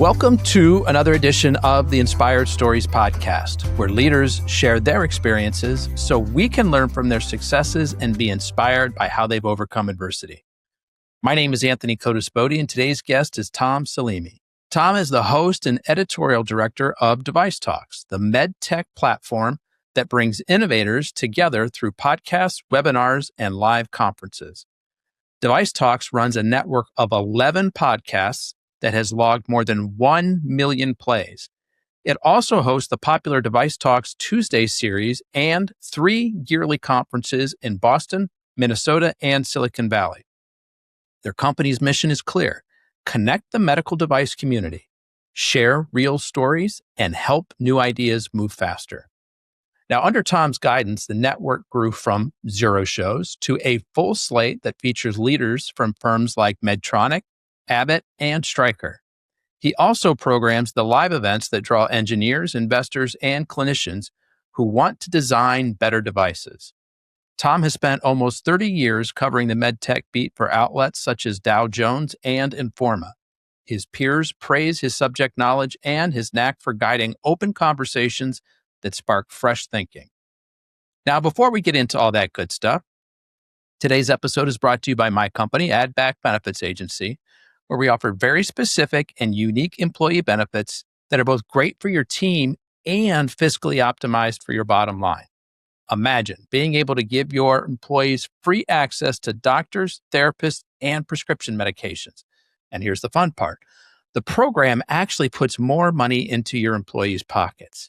Welcome to another edition of the Inspired Stories podcast, where leaders share their experiences so we can learn from their successes and be inspired by how they've overcome adversity. My name is Anthony Codispoti, and today's guest is Tom Salemi. Tom is the host and editorial director of DeviceTalks, the MedTech platform that brings innovators together through podcasts, webinars, and live conferences. DeviceTalks runs a network of 11 podcasts that has logged more than 1 million plays. It also hosts the popular DeviceTalks Tuesday series and 3 yearly conferences in Boston, Minnesota, and Silicon Valley. Their company's mission is clear: connect the medical device community, share real stories, and help new ideas move faster. Now, under Tom's guidance, the network grew from 0 shows to a full slate that features leaders from firms like Medtronic, Abbott, and Stryker. He also programs the live events that draw engineers, investors, and clinicians who want to design better devices. Tom has spent almost 30 years covering the MedTech beat for outlets such as Dow Jones and Informa. His peers praise his subject knowledge and his knack for guiding open conversations that spark fresh thinking. Now, before we get into all that good stuff, today's episode is brought to you by my company, Add Back Benefits Agency, where we offer very specific and unique employee benefits that are both great for your team and fiscally optimized for your bottom line. Imagine being able to give your employees free access to doctors, therapists, and prescription medications. And here's the fun part: the program actually puts more money into your employees' pockets.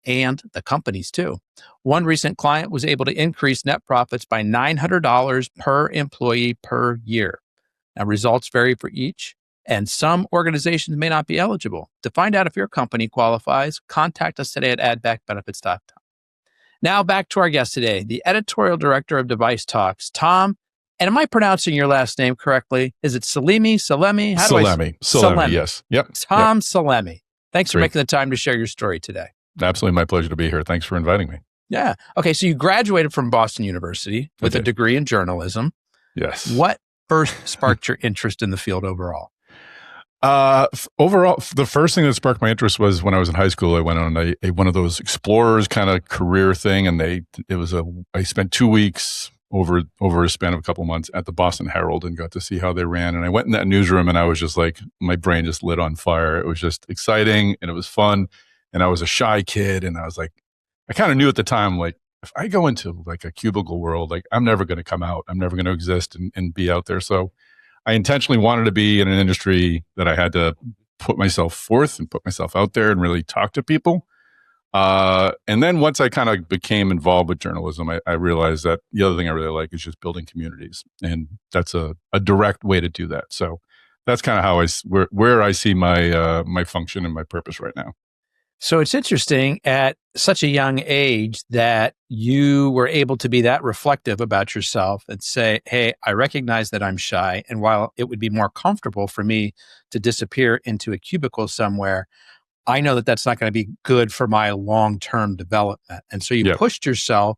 And the companies too. One recent client was able to increase net profits by $900 per employee per year. Now, results vary for each, and some organizations may not be eligible. To find out if your company qualifies, contact us today at addbackbenefits.com. Now, back to our guest today, the editorial director of DeviceTalks, Tom. And am I pronouncing your last name correctly? Is it Salemi? Salemi? Salemi, yes. Yep. Tom Salemi. Thanks for making the time to share your story today. Absolutely my pleasure to be here. Thanks for inviting me. Yeah. Okay, so you graduated from Boston University with a degree in journalism. Yes. What first sparked your interest in the field overall? Overall, the first thing that sparked my interest was when I was in high school. I went on a one of those explorers kind of career thing, and I spent 2 weeks over a span of a couple months at the Boston Herald and got to see how they ran. And I went in that newsroom, and I was just like, my brain just lit on fire. It was just exciting, and it was fun. And I was a shy kid, and I was like, I kind of knew at the time, like, if I go into like a cubicle world, like I'm never going to come out. I'm never going to exist and be out there. So I intentionally wanted to be in an industry that I had to put myself forth and put myself out there and really talk to people. And then once I kind of became involved with journalism, I realized that the other thing I really like is just building communities. And that's a direct way to do that. So that's kind of how where I see my function and my purpose right now. So it's interesting at such a young age that you were able to be that reflective about yourself and say, hey, I recognize that I'm shy. And while it would be more comfortable for me to disappear into a cubicle somewhere, I know that that's not going to be good for my long-term development. And so you pushed yourself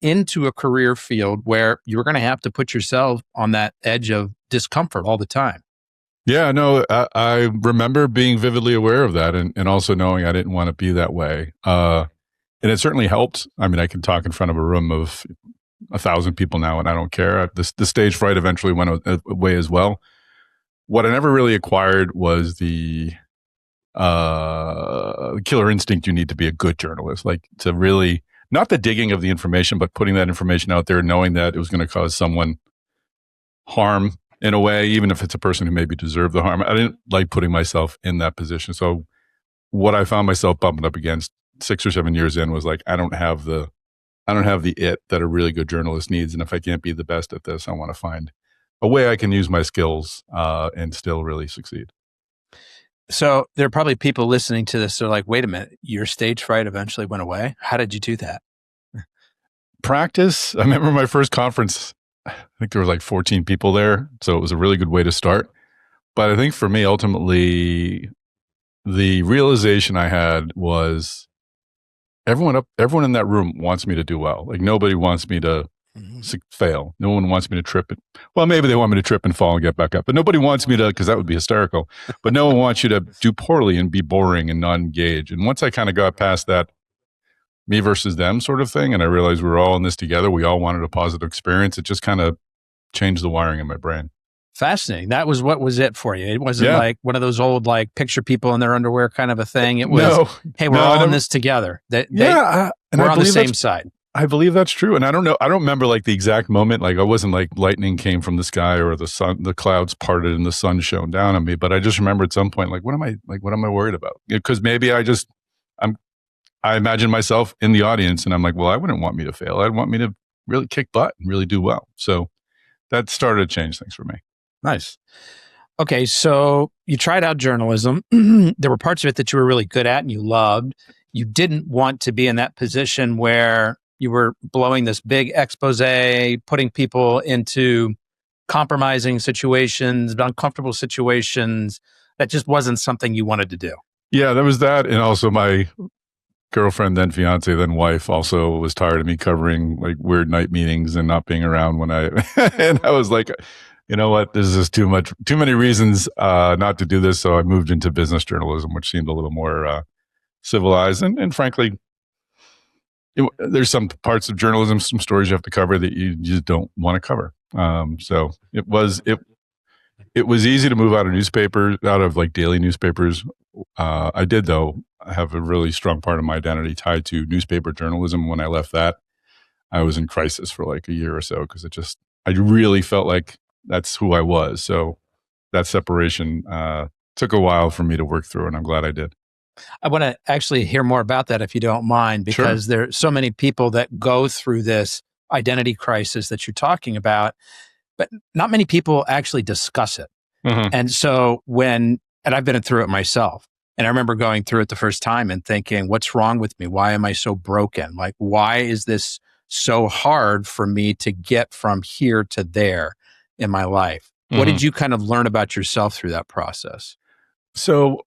into a career field where you were going to have to put yourself on that edge of discomfort all the time. Yeah, no, I remember being vividly aware of that and also knowing I didn't want to be that way. And it certainly helped. I mean, I can talk in front of a room of 1,000 people now and I don't care. The stage fright eventually went away as well. What I never really acquired was the killer instinct you need to be a good journalist, like to really, not the digging of the information, but putting that information out there, knowing that it was going to cause someone harm in a way, even if it's a person who maybe deserved the harm. I didn't like putting myself in that position. So what I found myself bumping up against 6 or 7 years in was like, I don't have the it that a really good journalist needs. And if I can't be the best at this, I want to find a way I can use my skills and still really succeed. So there are probably people listening to this. They're like, wait a minute, your stage fright eventually went away. How did you do that? Practice. I remember my first conference, I think there were like 14 people there. So it was a really good way to start. But I think for me, ultimately, the realization I had was everyone in that room wants me to do well. Like nobody wants me to fail. No one wants me to trip. Well, maybe they want me to trip and fall and get back up, but nobody wants me to, because that would be hysterical. But no one wants you to do poorly and be boring and not engage. And once I kind of got past that me versus them sort of thing, and I realized we were all in this together, we all wanted a positive experience, it just kind of changed the wiring in my brain. Fascinating. That was what was it for you. It wasn't like one of those old, like, picture people in their underwear kind of a thing. It was, hey, we're all in this together. We're on the same side. I believe that's true. And I don't know. I don't remember like the exact moment. Like I wasn't like lightning came from the sky or the clouds parted and the sun shone down on me. But I just remember at some point, like, what am I worried about? Because maybe I imagine myself in the audience and I'm like, well, I wouldn't want me to fail. I'd want me to really kick butt and really do well. So that started to change things for me. Nice. Okay. So you tried out journalism. There were parts of it that you were really good at and you loved. You didn't want to be in that position where you were blowing this big expose, putting people into compromising situations, uncomfortable situations. That just wasn't something you wanted to do. Yeah, there was that. And also my girlfriend, then fiance, then wife also was tired of me covering like weird night meetings and not being around when and I was like, you know what, this is too many reasons not to do this. So I moved into business journalism, which seemed a little more civilized. And frankly, there's some parts of journalism, some stories you have to cover that you just don't want to cover. So it was easy to move out of like daily newspapers. I did, though, have a really strong part of my identity tied to newspaper journalism. When I left that, I was in crisis for like a year or so because I really felt like that's who I was. So that separation took a while for me to work through, and I'm glad I did. I want to actually hear more about that if you don't mind, because there are so many people that go through this identity crisis that you're talking about, but not many people actually discuss it. Mm-hmm. And so and I've been through it myself, and I remember going through it the first time and thinking, what's wrong with me? Why am I so broken? Like, why is this so hard for me to get from here to there in my life? Mm-hmm. What did you kind of learn about yourself through that process? So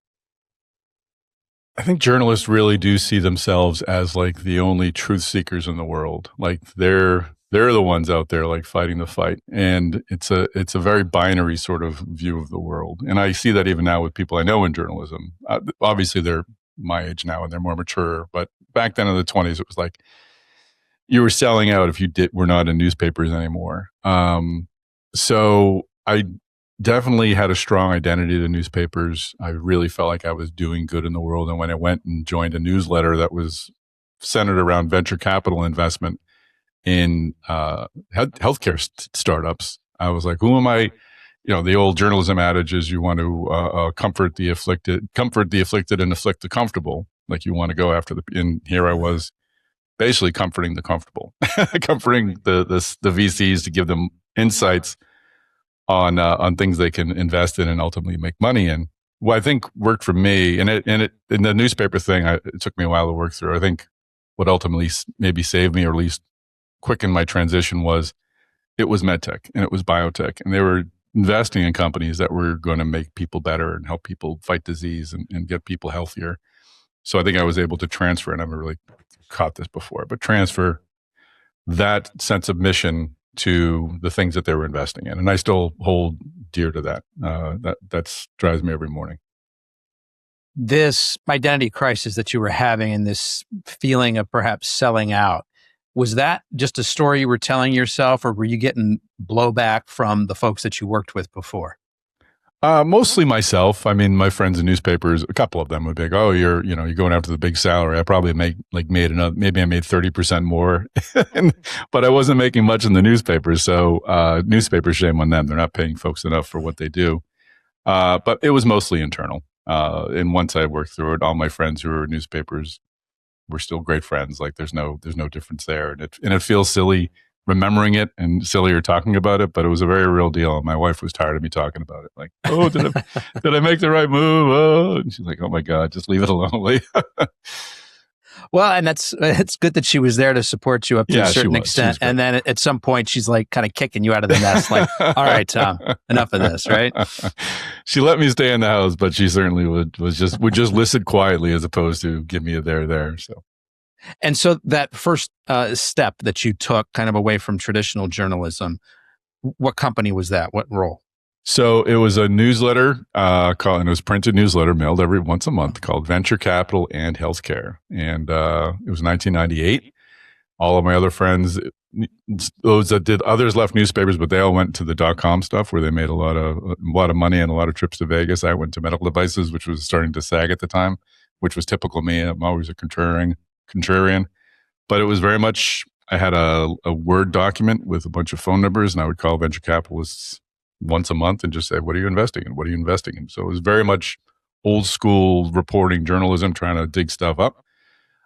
I think journalists really do see themselves as like the only truth seekers in the world. Like they're the ones out there like fighting the fight. And it's a very binary sort of view of the world. And I see that even now with people I know in journalism. Obviously they're my age now and they're more mature, but back then in the 20s, it was like you were selling out if you were not in newspapers anymore. So I definitely had a strong identity to newspapers. I really felt like I was doing good in the world. And when I went and joined a newsletter that was centered around venture capital investment in healthcare startups, I was like, who am I? You know, the old journalism adage is you want to comfort the afflicted and afflict the comfortable. Like you want to go after and here I was basically comforting the comfortable, comforting the VCs to give them insights on things they can invest in and ultimately make money in. What I think worked for me, and in the newspaper thing, it took me a while to work through. I think what ultimately maybe saved me, or at least quickened my transition, was MedTech and it was biotech, and they were investing in companies that were going to make people better and help people fight disease and get people healthier. So I think I was able to transfer, and I've never really caught this before, but transfer that sense of mission to the things that they were investing in. And I still hold dear to that. That drives me every morning. This identity crisis that you were having and this feeling of perhaps selling out, was that just a story you were telling yourself, or were you getting blowback from the folks that you worked with before? Mostly myself. I mean, my friends in newspapers, a couple of them would be like, "Oh, you're going after the big salary." I probably maybe I made 30% more, but I wasn't making much in the newspapers. So, newspaper, shame on them. They're not paying folks enough for what they do. But it was mostly internal. And once I worked through it, all my friends who were in newspapers were still great friends. Like there's no difference there. And it feels silly remembering it and sillier talking about it, but it was a very real deal. And my wife was tired of me talking about it. Like, oh, did I make the right move? Oh, and she's like, oh my God, just leave it alone. Well, and it's good that she was there to support you up to a certain extent. And then at some point, she's like kind of kicking you out of the nest. Like, all right, Tom, enough of this, right? She let me stay in the house, but she certainly would just listen quietly as opposed to give me a there. So. And so that first step that you took kind of away from traditional journalism, what company was that? What role? So it was a newsletter called, and it was printed newsletter mailed every once a month called Venture Capital and Healthcare. And it was 1998. All of my other friends, those that did, others left newspapers, but they all went to the .com stuff where they made a lot of money and a lot of trips to Vegas. I went to medical devices, which was starting to sag at the time, which was typical me. I'm always a contrarian, but it was very much, I had a Word document with a bunch of phone numbers, and I would call venture capitalists once a month and just say, what are you investing in? What are you investing in? So it was very much old school reporting journalism, trying to dig stuff up.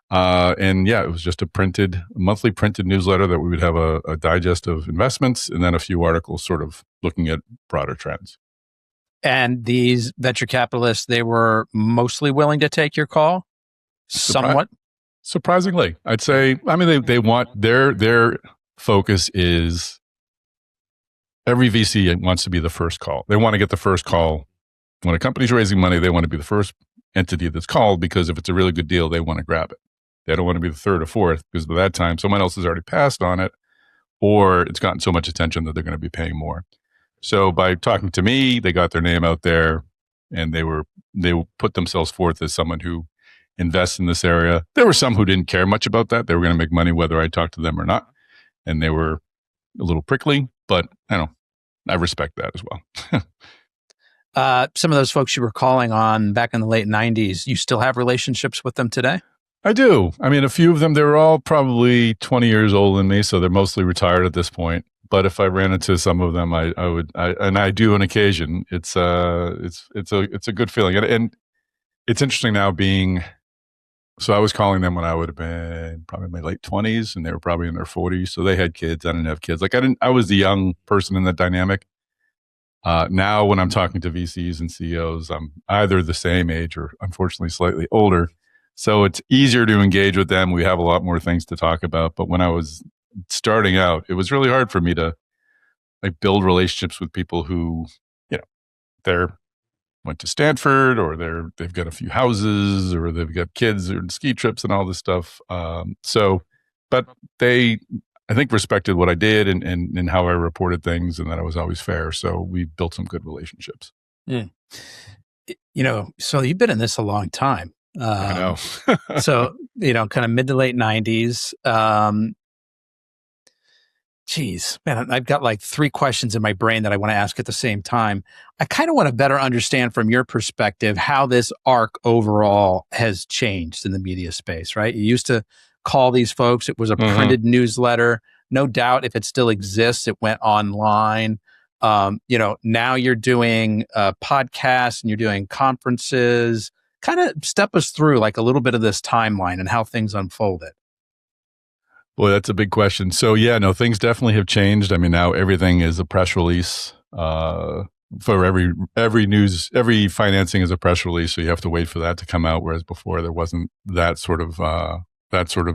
And yeah, it was just a monthly printed newsletter that we would have a digest of investments and then a few articles sort of looking at broader trends. And these venture capitalists, they were mostly willing to take your call? Somewhat? Surprisingly, I'd say, I mean, they want, their focus is every VC wants to be the first call. They want to get the first call. When a company's raising money, they want to be the first entity that's called, because if it's a really good deal, they want to grab it. They don't want to be the third or fourth, because by that time, someone else has already passed on it, or it's gotten so much attention that they're going to be paying more. So by talking to me, they got their name out there, and they put themselves forth as someone who invests in this area. There were some who didn't care much about that. They were going to make money whether I talked to them or not, and they were a little prickly, but I respect that as well. Some of those folks you were calling on back in the late 90s, you still have relationships with them today? I do. I mean, a few of them, they were all probably 20 years older than me, so they're mostly retired at this point. But if I ran into some of them, I would, and I do on occasion. It's a good feeling, and it's interesting now being. So I was calling them when I would have been probably in my late 20s, and they were probably in their 40s. So they had kids. I didn't have kids. I was the young person in that dynamic. Now, when I'm talking to VCs and CEOs, I'm either the same age or unfortunately slightly older. So it's easier to engage with them. We have a lot more things to talk about. But when I was starting out, it was really hard for me to build relationships with people who, they're went to Stanford, or they've got a few houses, or they've got kids or ski trips and all this stuff. But they, I think, respected what I did and how I reported things, and that I was always fair. So we built some good relationships. Mm. So you've been in this a long time. I know. So, kind of mid to late 90s. Geez, man, I've got like 3 questions in my brain that I want to ask at the same time. I kind of want to better understand from your perspective how this arc overall has changed in the media space, right? You used to call these folks. It was a printed newsletter. No doubt if it still exists, it went online. Now you're doing podcasts and you're doing conferences. Kind of step us through like a little bit of this timeline and how things unfolded. Boy, that's a big question. So yeah, no, things definitely have changed. I mean, now everything is a press release. For every news, every financing is a press release. So you have to wait for that to come out. Whereas before there wasn't that sort of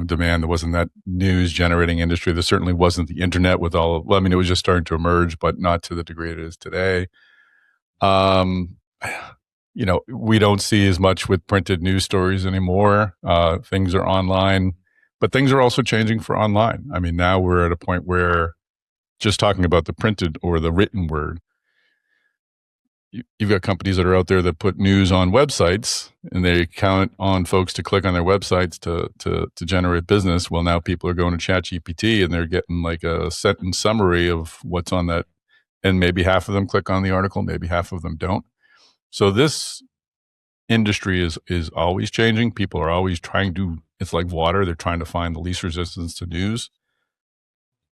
demand. There wasn't that news generating industry. There certainly wasn't the internet with all of, it was just starting to emerge, but not to the degree it is today. We don't see as much with printed news stories anymore. Things are online. But things are also changing for online. I mean, now we're at a point where just talking about the printed or the written word, you've got companies that are out there that put news on websites, and they count on folks to click on their websites to generate business. Well, now people are going to ChatGPT and they're getting like a sentence summary of what's on that. And maybe half of them click on the article, maybe half of them don't. So this industry is always changing. People are always it's like water. They're trying to find the least resistance to news.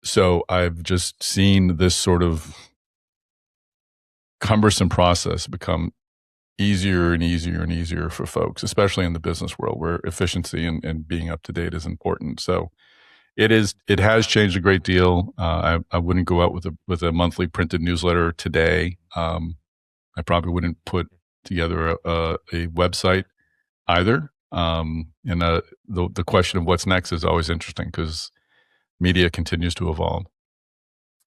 So I've just seen this sort of cumbersome process become easier and easier and easier for folks, especially in the business world where efficiency and being up to date is important. So it has changed a great deal. I wouldn't go out with a monthly printed newsletter today. I probably wouldn't put together a website either. And the question of what's next is always interesting because media continues to evolve.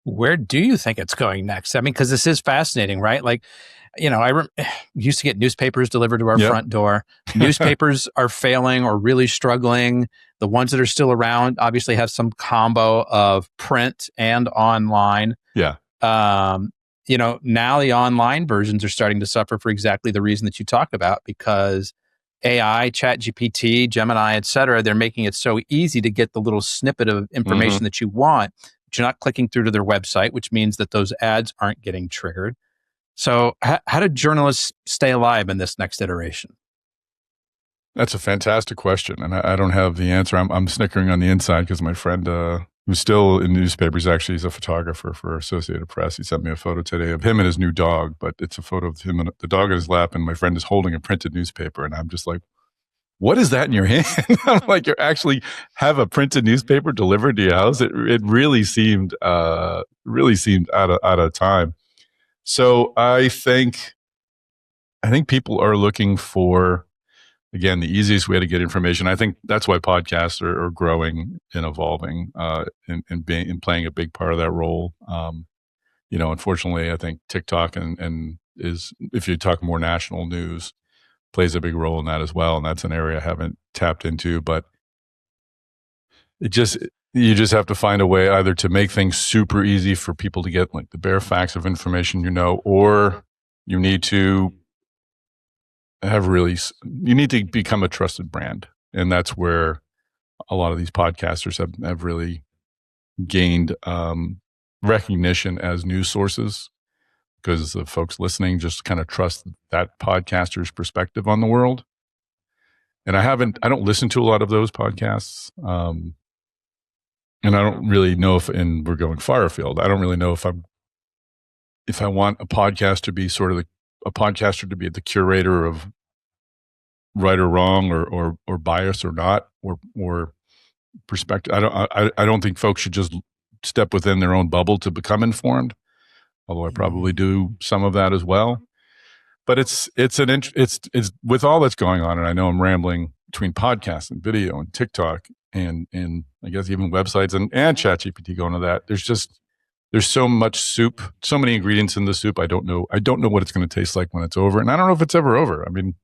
Where do you think it's going next? I mean, because this is fascinating, right? Like, I used to get newspapers delivered to our front door. Newspapers are failing or really struggling. The ones that are still around obviously have some combo of print and online. Yeah. Now the online versions are starting to suffer for exactly the reason that you talk about, because AI, ChatGPT, Gemini, et cetera, they're making it so easy to get the little snippet of information that you want, but you're not clicking through to their website, which means that those ads aren't getting triggered. So how do journalists stay alive in this next iteration? That's a fantastic question, and I don't have the answer. I'm snickering on the inside because my friend, who's still in newspapers, actually, he's a photographer for Associated Press. He sent me a photo today of him and his new dog, but it's a photo of him and the dog in his lap, and my friend is holding a printed newspaper, and I'm just like, what is that in your hand? I'm like, you actually have a printed newspaper delivered to your house? It really seemed out of time. So I think people are looking for, again, the easiest way to get information. I think that's why podcasts are growing and evolving, and playing a big part of that role. Unfortunately, I think TikTok and is, if you talk more national news, plays a big role in that as well. And that's an area I haven't tapped into, but you just have to find a way either to make things super easy for people to get like the bare facts of information, or you need to you need to become a trusted brand. And that's where a lot of these podcasters have really gained recognition as news sources, because the folks listening just kind of trust that podcaster's perspective on the world. And I don't listen to a lot of those podcasts. And I don't really know and we're going far afield, I don't really know if I want a podcast to be sort of a podcaster to be the curator of right or wrong or bias or not, or perspective. I don't think folks should just step within their own bubble to become informed, although I probably do some of that as well. But it's with all that's going on, and I know I'm rambling between podcasts and video and TikTok and I guess even websites and ChatGPT going to that. There's so much soup, so many ingredients in the soup. I don't know what it's going to taste like when it's over, and I don't know if it's ever over. I mean,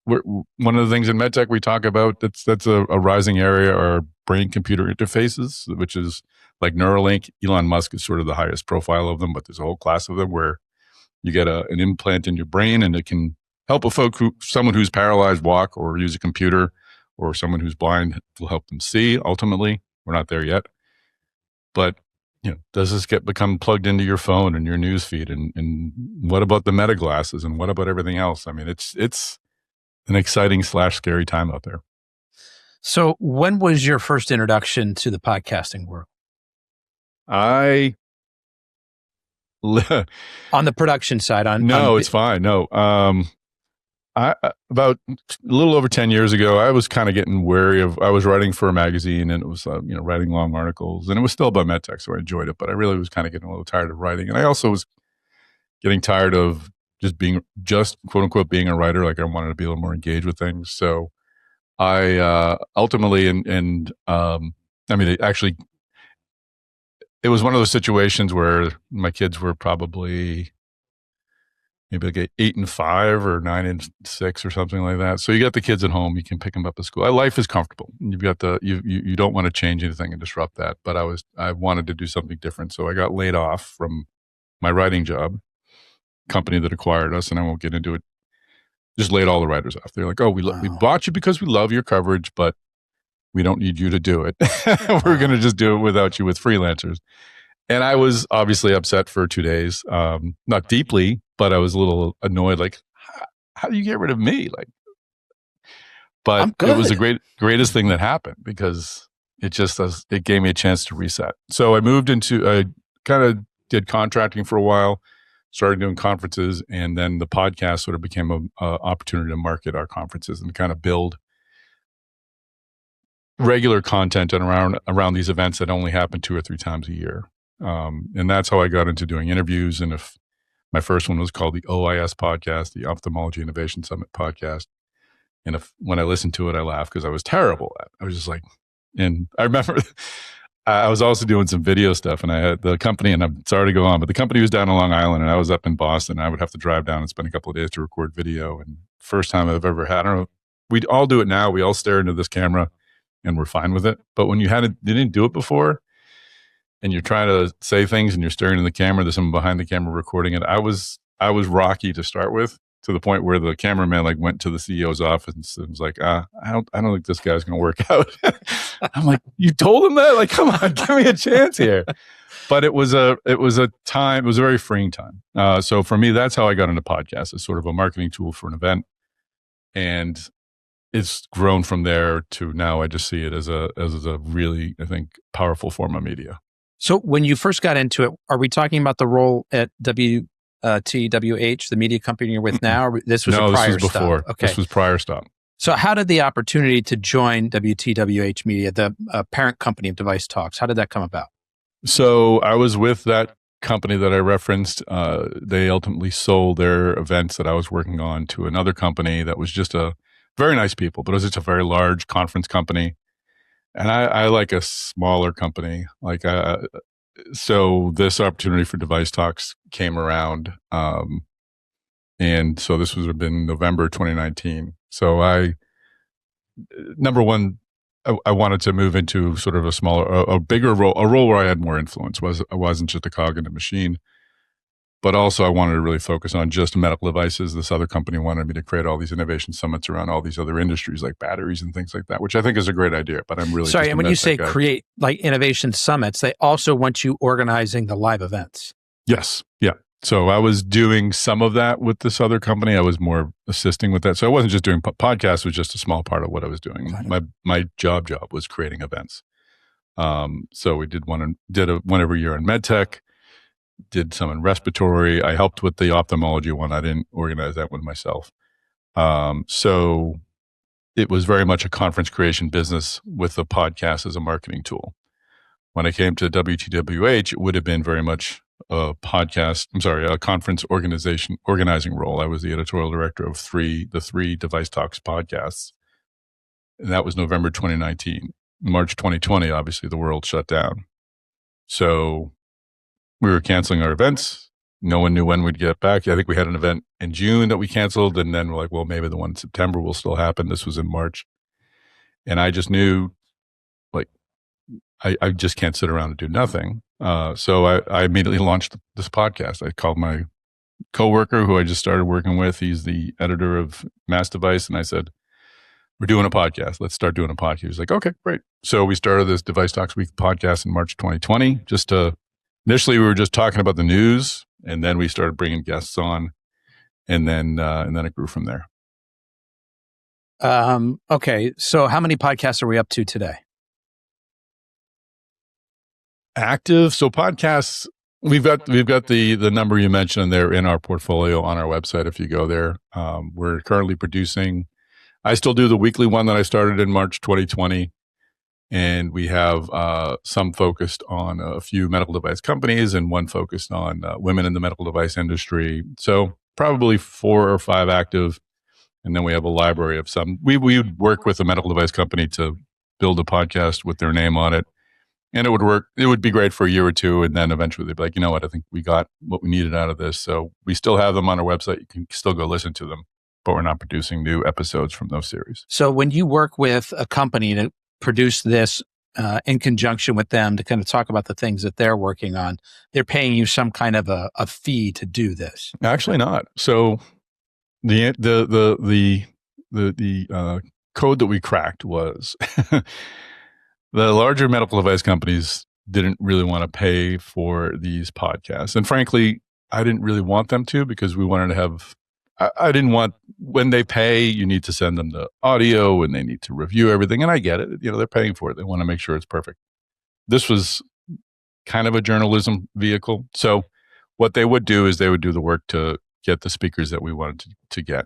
one of the things in MedTech we talk about that's a rising area are brain-computer interfaces, which is like Neuralink. Elon Musk is sort of the highest profile of them, but there's a whole class of them where you get an implant in your brain, and it can help someone who's paralyzed walk or use a computer, or someone who's blind will help them see. Ultimately, we're not there yet, but does this become plugged into your phone and your news feed? And what about the meta glasses? And what about everything else? I mean, it's an exciting / scary time out there. So when was your first introduction to the podcasting world? On the production side? It's fine. No. About a little over 10 years ago, I was kind of getting wary I was writing for a magazine, and it was, writing long articles, and it was still about MedTech, so I enjoyed it, but I really was kind of getting a little tired of writing. And I also was getting tired of just quote unquote being a writer. Like, I wanted to be a little more engaged with things. So I ultimately, it was one of those situations where my kids were probably maybe like 8 and 5 or 9 and 6 or something like that. So you got the kids at home, you can pick them up at school. Life is comfortable. You've got you don't want to change anything and disrupt that. But I wanted to do something different. So I got laid off from my writing job, company that acquired us, and I won't get into it. Just laid all the writers off. They're like, oh, we bought you because we love your coverage, but we don't need you to do it. We're going to just do it without you with freelancers. And I was obviously upset for 2 days. Not deeply, but I was a little annoyed. Like, how do you get rid of me? Like, but it was the greatest thing that happened, because it gave me a chance to reset. So I kind of did contracting for a while, started doing conferences, and then the podcast sort of became an opportunity to market our conferences and kind of build regular content and around these events that only happen 2 or 3 times a year. And that's how I got into doing interviews. And my first one was called the OIS podcast, the Ophthalmology Innovation Summit podcast. And when I listened to it, I laughed because I was terrible at it. I was just like, and I remember I was also doing some video stuff, and I had the company, and I'm sorry to go on, but the company was down on Long Island, and I was up in Boston. I would have to drive down and spend a couple of days to record video. And first time I've ever had, I don't know, we all do it now. We all stare into this camera, and we're fine with it. But when you didn't do it before, and you're trying to say things, and you're staring in the camera, there's someone behind the camera recording it. I was rocky to start with, to the point where the cameraman like went to the CEO's office and was like, I don't think this guy's going to work out. I'm like, you told him that? Like, come on, give me a chance here. But it was a very freeing time. So for me, that's how I got into podcasts, as sort of a marketing tool for an event. And it's grown from there to now I just see it as a really, I think, powerful form of media. So when you first got into it, are we talking about the role at TWH, the media company you're with now? Or this was a prior this was before. Stop? Okay. This was prior stop. So how did the opportunity to join WTWH Media, the parent company of DeviceTalks, how did that come about? So I was with that company that I referenced. They ultimately sold their events that I was working on to another company that was just a very nice people, but it was just a very large conference company. And I like a smaller company. So this opportunity for DeviceTalks came around. And so this would have been November 2019. So number one, I wanted to move into sort of a bigger role, a role where I had more influence. I wasn't just a cog in the machine, but also I wanted to really focus on just medical devices. This other company wanted me to create all these innovation summits around all these other industries like batteries and things like that, which I think is a great idea, but I'm really sorry. And when you say create like innovation summits, they also want you organizing the live events. Yes. Yeah. So I was doing some of that with this other company. I was more assisting with that. So I wasn't just doing podcasts, it was just a small part of what I was doing. My job was creating events. So we did one every year in MedTech, did some in respiratory. I helped with the ophthalmology one. I didn't organize that one myself. So it was very much a conference creation business with the podcast as a marketing tool. When I came to WTWH, it would have been very much a conference organizing role. I was the editorial director of the three DeviceTalks podcasts. And that was November 2019. March 2020, obviously the world shut down. So we were canceling our events. No one knew when we'd get back. I think we had an event in June that we canceled. And then we're like, well, maybe the one in September will still happen. This was in March. And I just knew, like, I just can't sit around and do nothing. So I immediately launched this podcast. I called my coworker who I just started working with. He's the editor of Mass Device. And I said, we're doing a podcast. Let's start doing a podcast. He was like, okay, great. So we started this DeviceTalks Week podcast in March 2020. Initially we were just talking about the news, and then we started bringing guests on, and then it grew from there. Okay. So how many podcasts are we up to today? Active. So podcasts, we've got the number you mentioned there in our portfolio on our website. If you go there, we're currently producing. I still do the weekly one that I started in March 2020, and we have some focused on a few medical device companies and one focused on women in the medical device industry. So probably 4 or 5 active, and then we have a library of some. We would work with a medical device company to build a podcast with their name on it. And it would work. It would be great for a year or two. And then eventually they'd be like, you know what? I think we got what we needed out of this. So we still have them on our website. You can still go listen to them, but we're not producing new episodes from those series. So when you work with a company to produce this in conjunction with them to kind of talk about the things that they're working on, they're paying you some kind of a fee to do this. Actually not. So the code that we cracked was the larger medical device companies didn't really want to pay for these podcasts. And frankly, I didn't really want them to, because we wanted to have, I didn't want, when they pay, you need to send them the audio and they need to review everything. And I get it. They're paying for it. They want to make sure it's perfect. This was kind of a journalism vehicle. So what they would do is they would do the work to get the speakers that we wanted to get.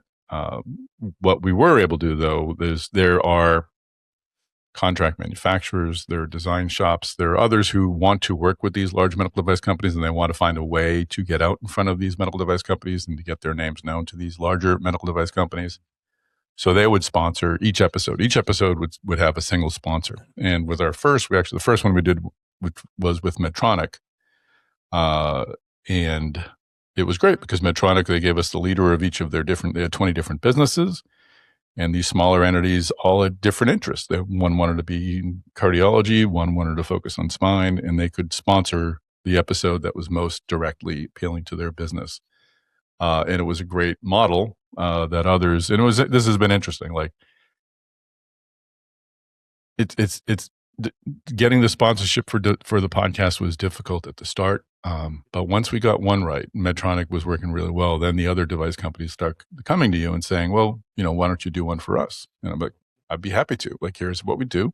What we were able to do, though, is there are contract manufacturers, there are design shops, there are others who want to work with these large medical device companies, and they want to find a way to get out in front of these medical device companies and to get their names known to these larger medical device companies. So they would sponsor each episode. Each episode would have a single sponsor. And with our the first one we did which was with Medtronic. And it was great because Medtronic, they gave us the leader of each of their they had 20 different businesses. And these smaller entities all had different interests. One wanted to be in cardiology, one wanted to focus on spine, and they could sponsor the episode that was most directly appealing to their business. And it was a great model that others, and this has been interesting. Like it's getting the sponsorship for the podcast was difficult at the start. But once we got one right, Medtronic was working really well, then the other device companies start coming to you and saying, well, why don't you do one for us? And I'm like, I'd be happy to. Like, here's what we do.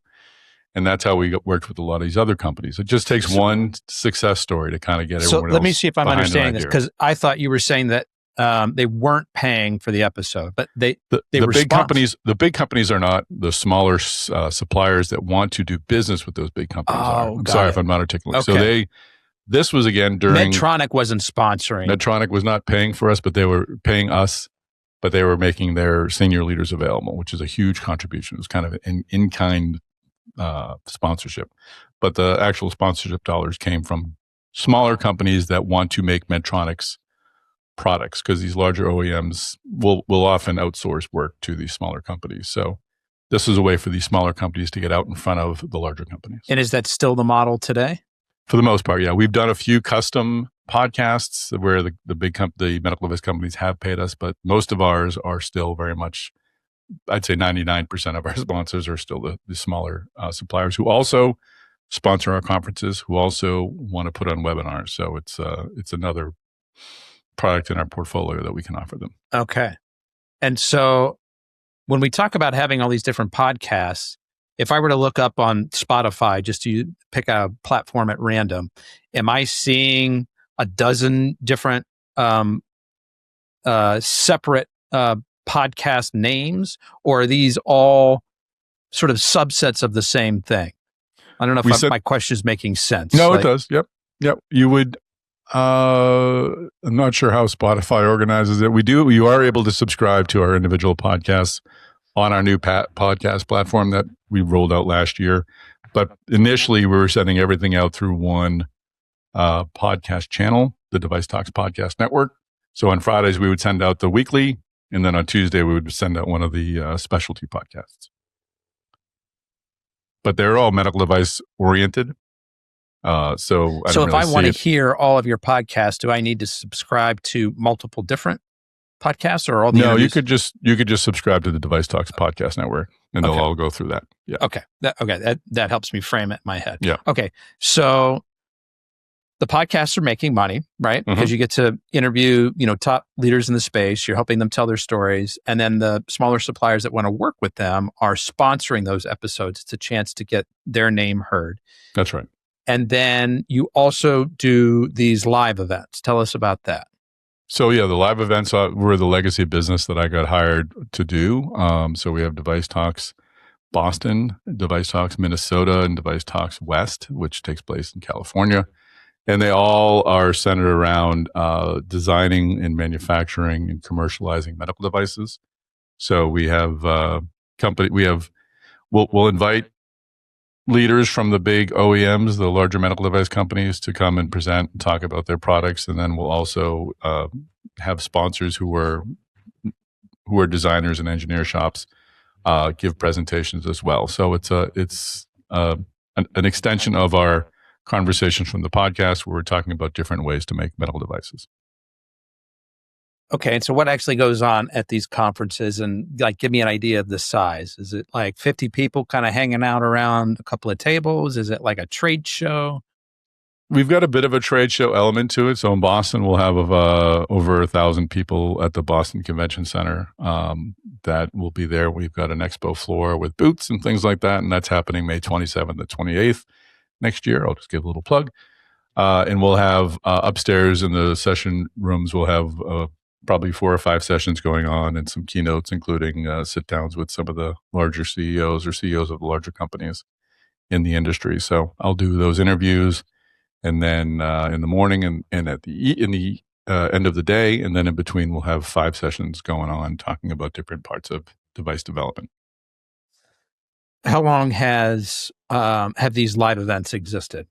And that's how we worked with a lot of these other companies. It just takes one success story to kind of get everyone else. So let me see if I'm understanding this, because I thought you were saying that they weren't paying for the episode, but the big companies. The big companies are not. The smaller suppliers that want to do business with those big companies are. I'm sorry if I'm not articulate. Okay. So this was again during Medtronic wasn't sponsoring. Medtronic was not paying for us, but they were paying us. But they were making their senior leaders available, which is a huge contribution. It was kind of an in-kind sponsorship, but the actual sponsorship dollars came from smaller companies that want to make Medtronic's products, because these larger OEMs will often outsource work to these smaller companies. So this is a way for these smaller companies to get out in front of the larger companies. And is that still the model today? For the most part, yeah. We've done a few custom podcasts where the medical device companies have paid us, but most of ours are still very much, I'd say 99% of our sponsors are still the smaller suppliers who also sponsor our conferences, who also want to put on webinars. So it's another product in our portfolio that we can offer them. Okay. And so when we talk about having all these different podcasts, if I were to look up on Spotify, just to pick a platform at random, am I seeing a dozen different separate podcast names, or are these all sort of subsets of the same thing? I don't know if my question is making sense. No, it does. Yep. You would. I'm not sure how Spotify organizes it. You are able to subscribe to our individual podcasts on our new podcast platform that we rolled out last year. But initially, we were sending everything out through one podcast channel, the DeviceTalks Podcast Network. So on Fridays, we would send out the weekly, and then on Tuesday, we would send out one of the specialty podcasts. But they're all medical device oriented. So if I want to hear all of your podcasts, do I need to subscribe to multiple different podcasts, or all the interviews? you could just subscribe to the DeviceTalks Podcast Network, and they'll all go through that. Yeah. Okay. That helps me frame it in my head. Yeah. Okay. So the podcasts are making money, right? Mm-hmm. Because you get to interview, top leaders in the space. You're helping them tell their stories, and then the smaller suppliers that want to work with them are sponsoring those episodes. It's a chance to get their name heard. That's right. And then you also do these live events. Tell us about that. So yeah, the live events were the legacy business that I got hired to do. So we have DeviceTalks Boston, DeviceTalks Minnesota, and DeviceTalks West, which takes place in California. And they all are centered around designing and manufacturing and commercializing medical devices. So we have we'll invite leaders from the big OEMs, the larger medical device companies, to come and present and talk about their products. And then we'll also have sponsors who are designers and engineer shops give presentations as well. So it's an extension of our conversations from the podcast, where we're talking about different ways to make medical devices. Okay, and so what actually goes on at these conferences, and give me an idea of the size? Is it like 50 people kind of hanging out around a couple of tables? Is it like a trade show? We've got a bit of a trade show element to it. So in Boston, we'll have over 1,000 people at the Boston Convention Center that will be there. We've got an expo floor with booths and things like that, and that's happening May 27th to 28th next year. I'll just give a little plug. And we'll have upstairs in the session rooms, we'll have probably 4 or 5 sessions going on, and some keynotes, including sit downs with some of the larger CEOs or CEOs of the larger companies in the industry. So I'll do those interviews, and then in the morning and at the end of the day, and then in between, we'll have 5 sessions going on talking about different parts of device development. How long have these live events existed?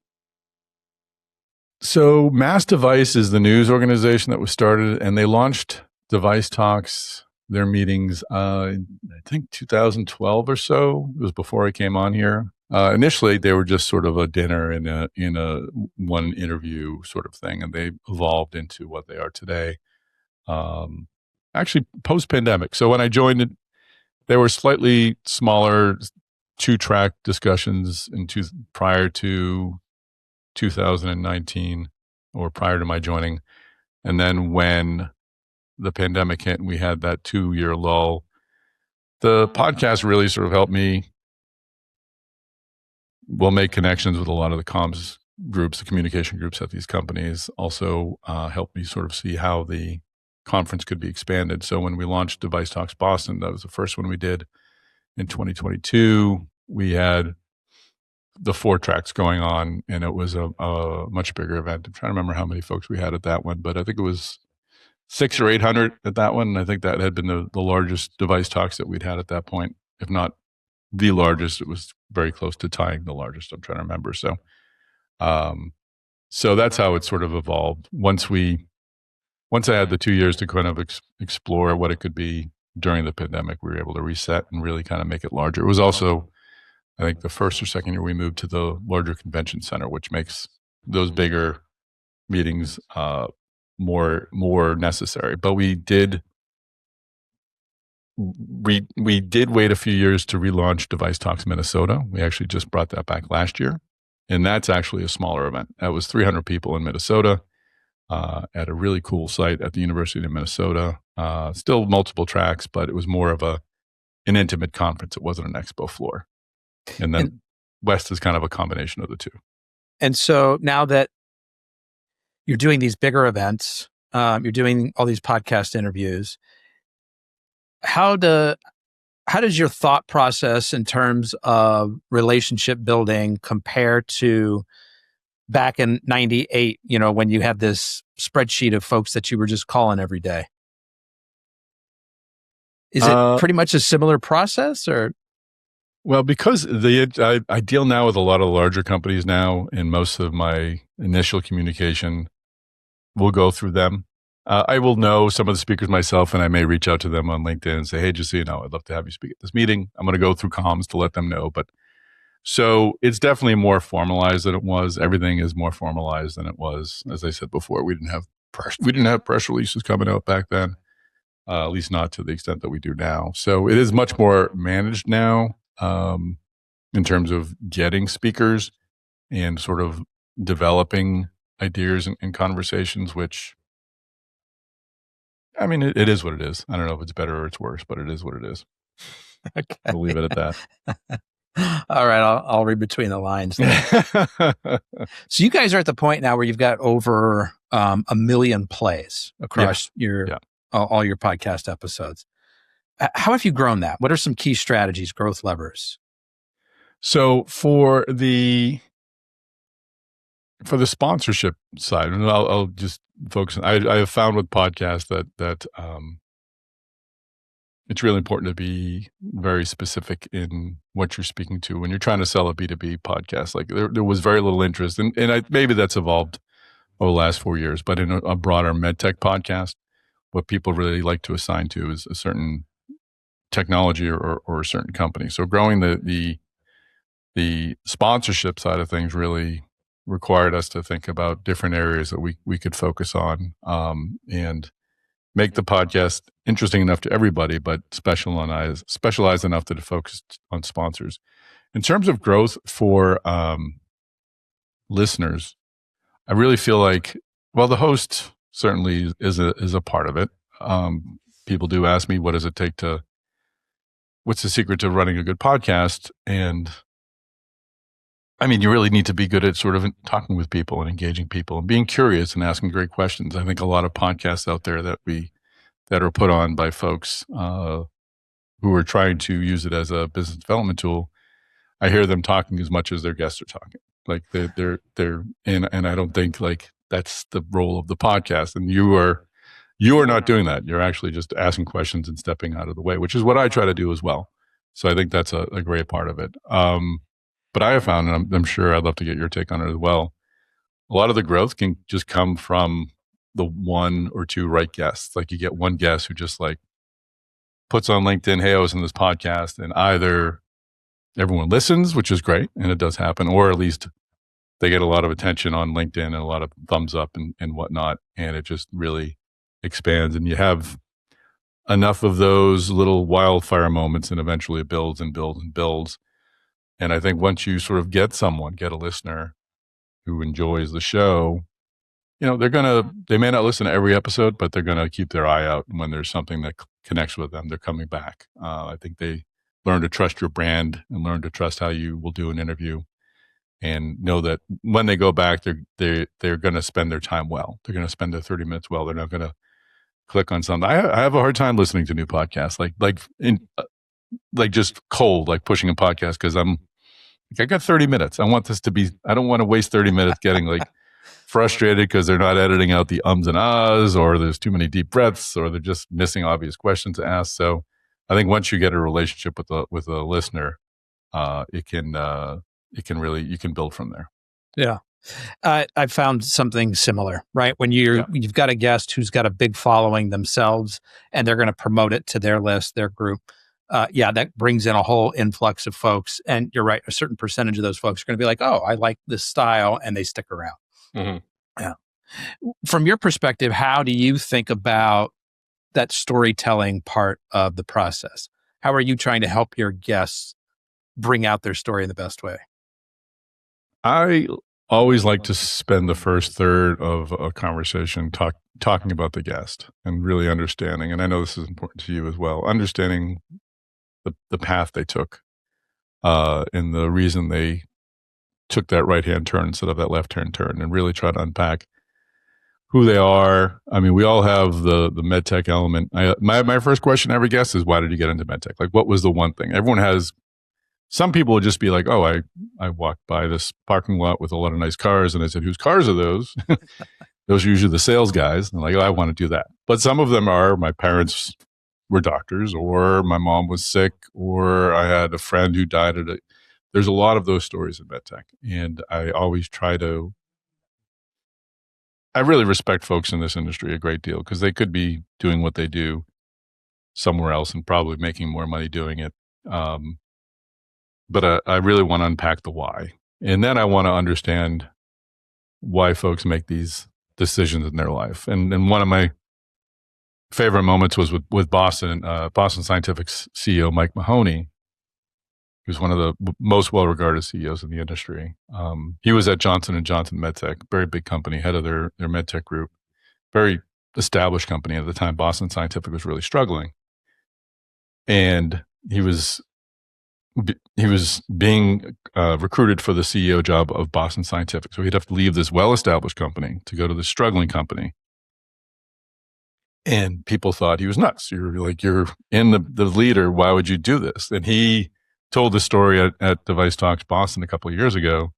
So Mass Device is the news organization that was started, and they launched DeviceTalks, their meetings, I think 2012 or so. It was before I came on here. Initially, they were just sort of a dinner in a one interview sort of thing, and they evolved into what they are today. Actually, post-pandemic. So when I joined it, they were slightly smaller, 2-track discussions prior to 2019 or prior to my joining. And then when the pandemic hit and we had that 2-year lull, the podcast really sort of helped me make connections with a lot of the comms groups, the communication groups at these companies. Also helped me sort of see how the conference could be expanded. So when we launched DeviceTalks Boston, that was the first one we did in 2022. We had the 4 tracks going on, and it was a much bigger event. I'm trying to remember how many folks we had at that one, but I think it was 600 or 800 at that one. And I think that had been the largest DeviceTalks that we'd had at that point, if not the largest. It was very close to tying the largest. I'm trying to remember. So, so that's how it sort of evolved. Once I had the 2 years to kind of explore what it could be during the pandemic, we were able to reset and really kind of make it larger. It was also, I think, the first or second year we moved to the larger convention center, which makes those bigger meetings more necessary. But we did wait a few years to relaunch DeviceTalks Minnesota. We actually just brought that back last year, and that's actually a smaller event. That was 300 people in Minnesota at a really cool site at the University of Minnesota. Still multiple tracks, but it was more of an intimate conference. It wasn't an expo floor. And then West is kind of a combination of the two. And so now that you're doing these bigger events, you're doing all these podcast interviews, how does your thought process in terms of relationship building compare to back in 98, when you had this spreadsheet of folks that you were just calling every day? Is it pretty much a similar process, or? Well, because I deal now with a lot of larger companies now, and most of my initial communication will go through them. I will know some of the speakers myself, and I may reach out to them on LinkedIn and say, hey, just so you know, I'd love to have you speak at this meeting. I'm going to go through comms to let them know. But so it's definitely more formalized than it was. Everything is more formalized than it was. As I said before, we didn't have press releases coming out back then, at least not to the extent that we do now. So it is much more managed now in terms of getting speakers and sort of developing ideas and conversations, which, I mean, it is what it is. I don't know if it's better or it's worse, but it is what it is. Okay. We'll leave it at that. All right. I'll read between the lines. So you guys are at the point now where you've got over 1 million plays across all your podcast episodes. How have you grown that? What are some key strategies, growth levers? So for the sponsorship side, and I'll just focus on, I have found with podcasts that it's really important to be very specific in what you're speaking to when you're trying to sell a B2B podcast. Like there was very little interest, and maybe that's evolved over the last 4 years, but in a broader MedTech podcast, what people really like to assign to is a certain technology or a certain company. So growing the sponsorship side of things really required us to think about different areas that we could focus on and make the podcast interesting enough to everybody, but specialized enough to focus on sponsors. In terms of growth for listeners, I really feel like, well, the host certainly is a part of it. People do ask me, what's the secret to running a good podcast? And I mean, you really need to be good at sort of talking with people and engaging people and being curious and asking great questions. I think a lot of podcasts out there that are put on by folks who are trying to use it as a business development tool, I hear them talking as much as their guests are talking. Like they're and I don't think like that's the role of the podcast. And you are not doing that. You're actually just asking questions and stepping out of the way, which is what I try to do as well. So I think that's a great part of it. But I have found, and I'm sure I'd love to get your take on it as well, a lot of the growth can just come from the one or two right guests. Like you get one guest who just like puts on LinkedIn, hey, I was in this podcast, and either everyone listens, which is great, and it does happen, or at least they get a lot of attention on LinkedIn and a lot of thumbs up and whatnot, and it just really expands. And you have enough of those little wildfire moments, and eventually it builds and builds and builds. And I think once you sort of get a listener who enjoys the show, they may not listen to every episode, but they're going to keep their eye out when there's something that connects with them. They're coming back. I think they learn to trust your brand and learn to trust how you will do an interview, and know that when they go back, they're going to spend their time well. They're going to spend their 30 minutes well. They're not going to click on something. I have a hard time listening to new podcasts, like just cold, like pushing a podcast, because I got 30 minutes. I don't want to waste 30 minutes getting like frustrated because they're not editing out the ums and ahs, or there's too many deep breaths, or they're just missing obvious questions to ask. So I think once you get a relationship with a listener, you can build from there. Yeah. I found something similar, right? When you've got a guest who's got a big following themselves and they're going to promote it to their list, their group. That brings in a whole influx of folks. And you're right, a certain percentage of those folks are going to be like, oh, I like this style, and they stick around. Mm-hmm. Yeah. From your perspective, how do you think about that storytelling part of the process? How are you trying to help your guests bring out their story in the best way? I always like to spend the first third of a conversation talking about the guest and really understanding, and I know this is important to you as well, understanding the path they took, and the reason they took that right-hand turn instead of that left-hand turn, and really try to unpack who they are. I mean, we all have the MedTech element. My first question to every guest is, why did you get into MedTech? Like, what was the one thing? Everyone has, some people would just be like, oh, I walked by this parking lot with a lot of nice cars, and I said, whose cars are those? Those are usually the sales guys. And like, oh, I want to do that. But some of them are, my parents were doctors, or my mom was sick, or I had a friend who died there's a lot of those stories in MedTech. And I always I really respect folks in this industry a great deal, because they could be doing what they do somewhere else and probably making more money doing it. But I really want to unpack the why. And then I want to understand why folks make these decisions in their life. And one of my favorite moments was with Boston Scientific's CEO, Mike Mahoney, who's one of the most well-regarded CEOs in the industry. He was at Johnson & Johnson MedTech, very big company, head of their MedTech group, very established company at the time. Boston Scientific was really struggling. And he was being recruited for the CEO job of Boston Scientific. So he'd have to leave this well-established company to go to this struggling company. And people thought he was nuts. You're in the leader. Why would you do this? And he told the story at DeviceTalks Boston a couple of years ago.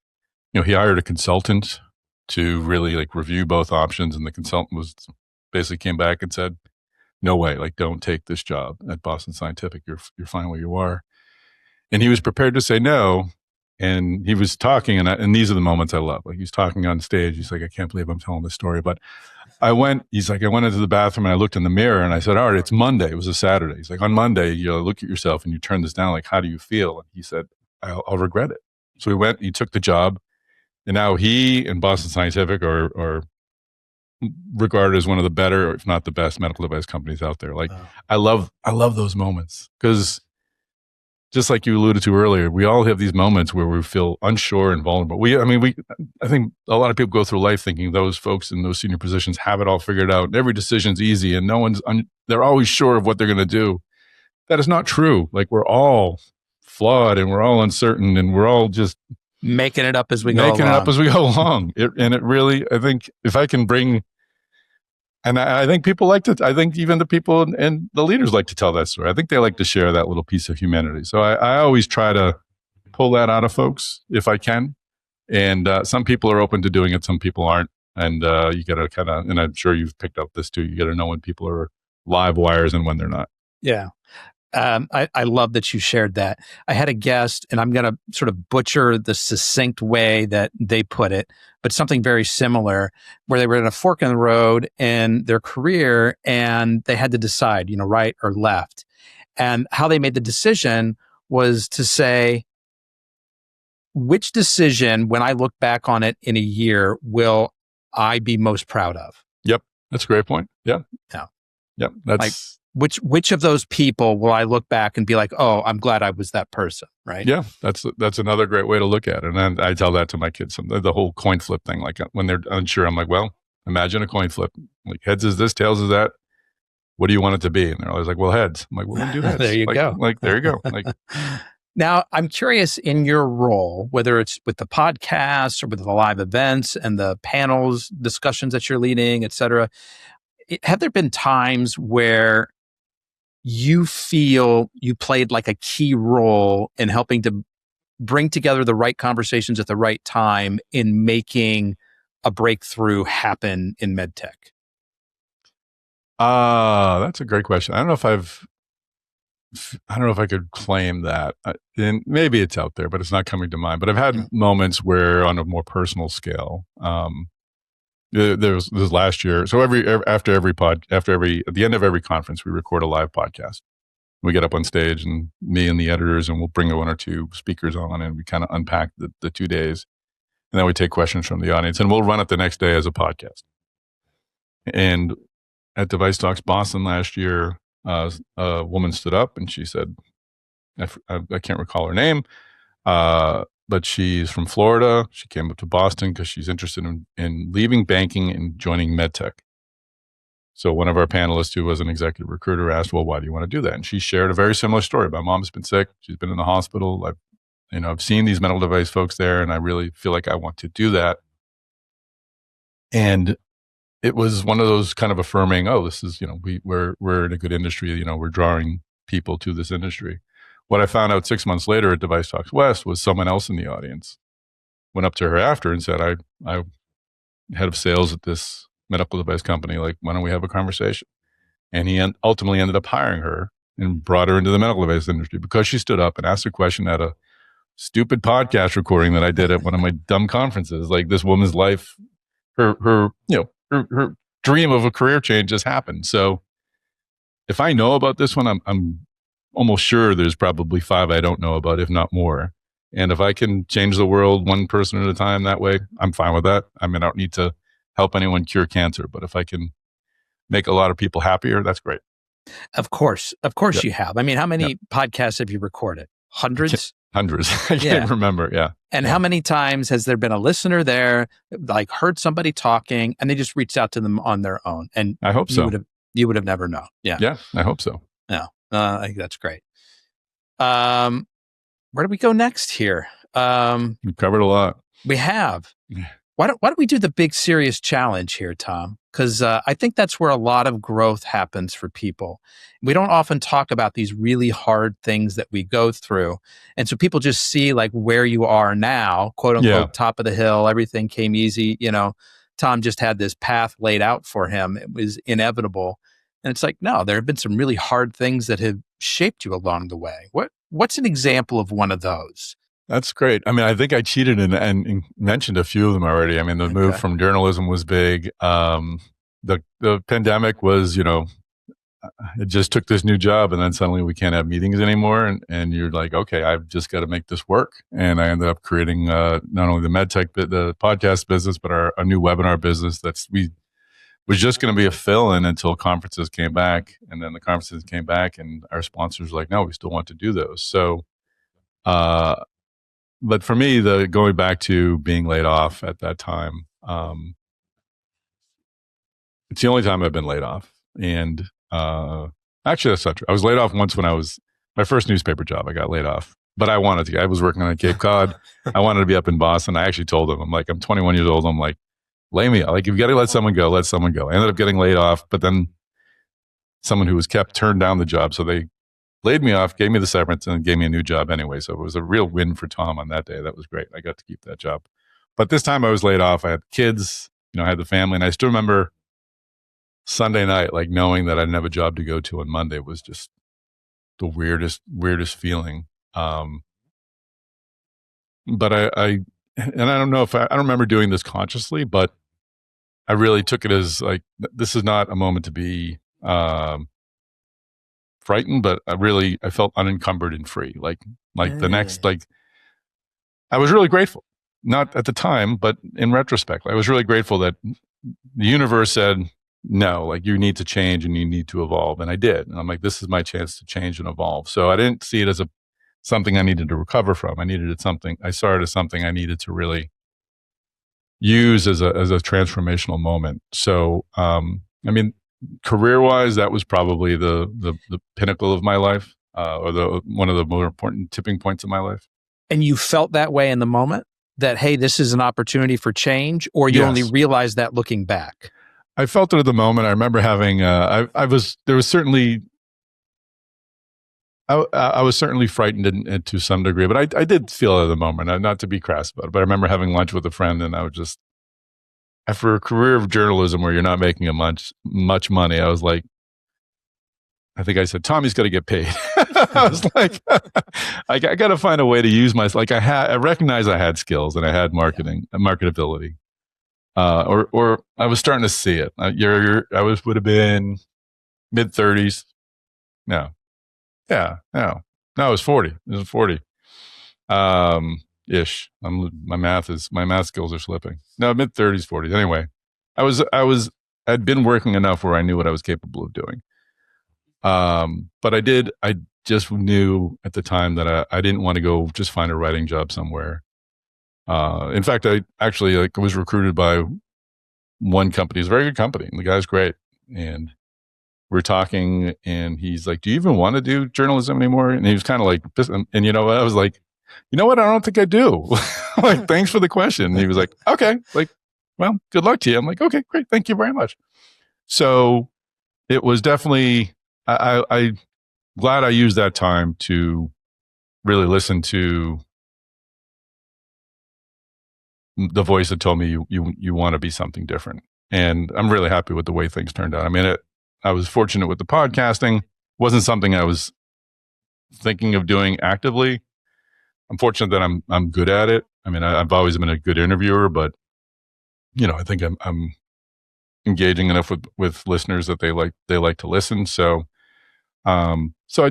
He hired a consultant to really review both options. And the consultant basically came back and said, no way, don't take this job at Boston Scientific. You're fine where you are. And he was prepared to say no. And he was talking, and these are the moments I love. He's talking on stage. He's like, I can't believe I'm telling this story. But I went into the bathroom and I looked in the mirror and I said, all right, it's Monday. It was a Saturday. He's like, on Monday, look at yourself and you turn this down. How do you feel? And he said, I'll regret it. So he went, he took the job, and now he and Boston Scientific are regarded as one of the better, if not the best, medical device companies out there. I love those moments, because just like you alluded to earlier, we all have these moments where we feel unsure and vulnerable. I think a lot of people go through life thinking those folks in those senior positions have it all figured out. Every decision's easy, and they're always sure of what they're going to do. That is not true. We're all flawed, and we're all uncertain, and we're all just making it up as we go along. It really, I think, if I can bring. And I think people like to, I think even the people and the leaders like to tell that story. I think they like to share that little piece of humanity. So I always try to pull that out of folks if I can. And some people are open to doing it, some people aren't. And you got to and I'm sure you've picked up this too, you got to know when people are live wires and when they're not. Yeah. I love that you shared that. I had a guest, and I'm going to sort of butcher the succinct way that they put it, but something very similar, where they were in a fork in the road in their career, and they had to decide, right or left. And how they made the decision was to say, which decision, when I look back on it in a year, will I be most proud of? Yep. That's a great point. Yeah. Yeah. Yep. That's which of those people will I look back and be like, oh, I'm glad I was that person, right? Yeah, that's another great way to look at it. And then I tell that to my kids, the whole coin flip thing. Like when they're unsure, I'm like, well, imagine a coin flip. Like heads is this, tails is that. What do you want it to be? And they're always like, well, heads. I'm like, well, then do heads. There you go. Like, there you go. Like, now, I'm curious in your role, whether it's with the podcast or with the live events and the panels, discussions that you're leading, et cetera, have there been times where you feel you played like a key role in helping to bring together the right conversations at the right time in making a breakthrough happen in MedTech? That's a great question. I don't know if I could claim that. And maybe it's out there, but it's not coming to mind. But I've had moments where, on a more personal scale, there was this last year. So at the end of every conference, we record a live podcast. We get up on stage, and me and the editors, and we'll bring one or two speakers on, and we kind of unpack the 2 days, and then we take questions from the audience, and we'll run it the next day as a podcast. And at DeviceTalks Boston last year, a woman stood up and she said, I can't recall her name, but she's from Florida. She came up to Boston because she's interested in leaving banking and joining MedTech. So one of our panelists, who was an executive recruiter, asked, well, why do you want to do that? And she shared a very similar story. My mom's been sick. She's been in the hospital. I've seen these medical device folks there, and I really feel like I want to do that. And it was one of those kind of affirming, oh, this is, we're in a good industry. We're drawing people to this industry. What I found out 6 months later at DeviceTalks West was someone else in the audience went up to her after and said, I head of sales at this medical device company. Like, why don't we have a conversation? And he ultimately ended up hiring her and brought her into the medical device industry because she stood up and asked a question at a stupid podcast recording that I did at one of my dumb conferences. Like, this woman's life, her dream of a career change has happened. So if I know about this one, I'm almost sure there's probably 5 I don't know about, if not more. And if I can change the world one person at a time that way, I'm fine with that. I mean, I don't need to help anyone cure cancer, but if I can make a lot of people happier, that's great. Of course yep. You have. I mean, how many podcasts have you recorded? Hundreds? Hundreds. I can't remember. Yeah. And how many times has there been a listener there, like heard somebody talking and they just reached out to them on their own? And I hope so. You would have never known. Yeah. Yeah. I hope so. Yeah. I think that's great. Where do we go next here? We've covered a lot. We have. Why don't we do the big serious challenge here, Tom? Because I think that's where a lot of growth happens for people. We don't often talk about these really hard things that we go through. And so people just see like where you are now, quote unquote, top of the hill, everything came easy. Tom just had this path laid out for him. It was inevitable. And it's like, no, there have been some really hard things that have shaped you along the way. What's an example of one of those? That's great. I mean, I think I cheated and mentioned a few of them already. I mean, the move from journalism was big. The pandemic was, it just took this new job, and then suddenly we can't have meetings anymore. And you're like, okay, I've just got to make this work. And I ended up creating not only the MedTech, the podcast business, but a new webinar business was just going to be a fill-in until conferences came back. And then the conferences came back, and our sponsors were like, no, we still want to do those. So, but for me, going back to being laid off at that time, it's the only time I've been laid off. And actually, that's not true. I was laid off once when I was my first newspaper job. I got laid off, but I wanted to. I was working on Cape Cod. I wanted to be up in Boston. I actually told them, I'm 21 years old. I'm like, lay me out. Like, if you got to let someone go, let someone go. I ended up getting laid off, but then someone who was kept turned down the job. So they laid me off, gave me the severance, and gave me a new job anyway. So it was a real win for Tom on that day. That was great. I got to keep that job. But this time I was laid off. I had kids, I had the family. And I still remember Sunday night, like knowing that I didn't have a job to go to on Monday was just the weirdest feeling. But I don't know if I don't remember doing this consciously, but I really took it as like, this is not a moment to be frightened, but I felt unencumbered and free. Like the next, like, I was really grateful, not at the time, but in retrospect, I was really grateful that the universe said, no, like, you need to change and you need to evolve. And I did. And I'm like, this is my chance to change and evolve. So I didn't see it as something I needed to recover from. I saw it as something I needed to really use as a transformational moment. So, I mean, career-wise, that was probably the pinnacle of my life, or one of the more important tipping points of my life. And you felt that way in the moment, that, hey, this is an opportunity for change, or you only realized that looking back? I felt it at the moment. I remember having, I was certainly frightened to some degree, but I did feel it at the moment, not to be crass about it, but I remember having lunch with a friend, and I was just, after a career of journalism where you're not making much money, I was like, I think I said, Tommy's got to get paid. I was like, I got to find a way to use I recognized I had skills and I had marketability. Or I was starting to see it. Would have been mid-30s. No. Yeah. No, it was 40. It was 40. Ish. My math skills are slipping. No, mid-30s, 40s. Anyway, I'd been working enough where I knew what I was capable of doing. But I just knew at the time that I didn't want to go just find a writing job somewhere. In fact, I actually was recruited by one company. It's a very good company, and the guy's great. And we're talking, and he's like, "Do you even want to do journalism anymore?" And he was kind of like, and you know what? I was like, "You know what? I don't think I do." Like, thanks for the question. And he was like, "Okay, like, well, good luck to you." I'm like, "Okay, great, thank you very much." So it was definitely, I glad I used that time to really listen to the voice that told me you want to be something different. And I'm really happy with the way things turned out. I mean, I was fortunate with the podcasting. It wasn't something I was thinking of doing actively. I'm fortunate that I'm good at it. I mean, I've always been a good interviewer, but I think I'm engaging enough with listeners that they like to listen. So I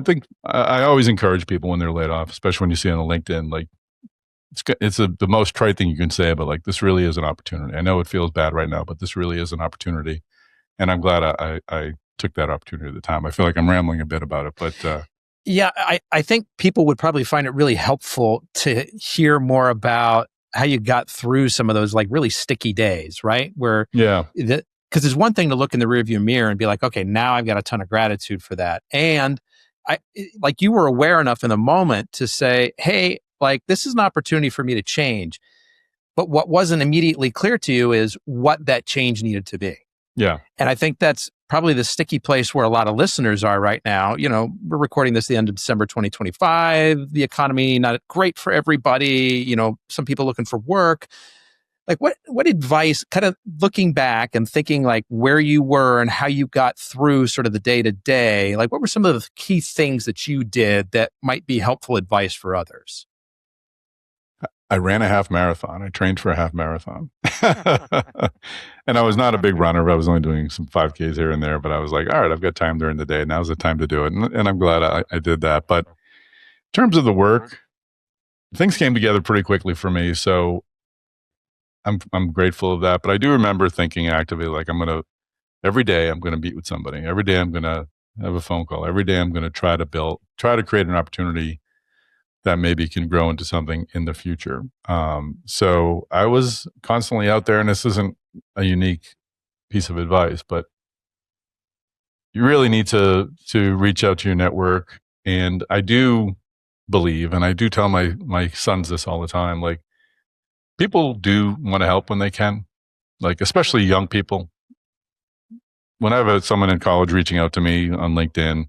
think I always encourage people when they're laid off, especially when you see it on LinkedIn, like, it's the most trite thing you can say, but like, this really is an opportunity. I know it feels bad right now, but this really is an opportunity. And I'm glad I took that opportunity at the time. I feel like I'm rambling a bit about it, but yeah, I think people would probably find it really helpful to hear more about how you got through some of those like really sticky days, right? Where because it's one thing to look in the rearview mirror and be like, okay, now I've got a ton of gratitude for that, and like, you were aware enough in the moment to say, hey, like, this is an opportunity for me to change. But what wasn't immediately clear to you is what that change needed to be. Yeah. And I think that's probably the sticky place where a lot of listeners are right now. We're recording this at the end of December 2025. The economy not great for everybody. Some people looking for work. Like, what advice, kind of looking back and thinking like where you were and how you got through sort of the day to day, like, what were some of the key things that you did that might be helpful advice for others? I ran a half marathon. I trained for a half marathon. And I was not a big runner. I was only doing some 5Ks here and there, but I was like, all right, I've got time during the day. Now's the time to do it. And I'm glad I did that. But in terms of the work, things came together pretty quickly for me. So I'm grateful of that. But I do remember thinking actively, like, every day I'm going to meet with somebody. Every day I'm going to have a phone call. Every day I'm going to try to create an opportunity that maybe can grow into something in the future. So I was constantly out there, and this isn't a unique piece of advice, but you really need to reach out to your network. And I do believe, and I do tell my sons this all the time, like, people do want to help when they can, like, especially young people. When I have someone in college reaching out to me on LinkedIn,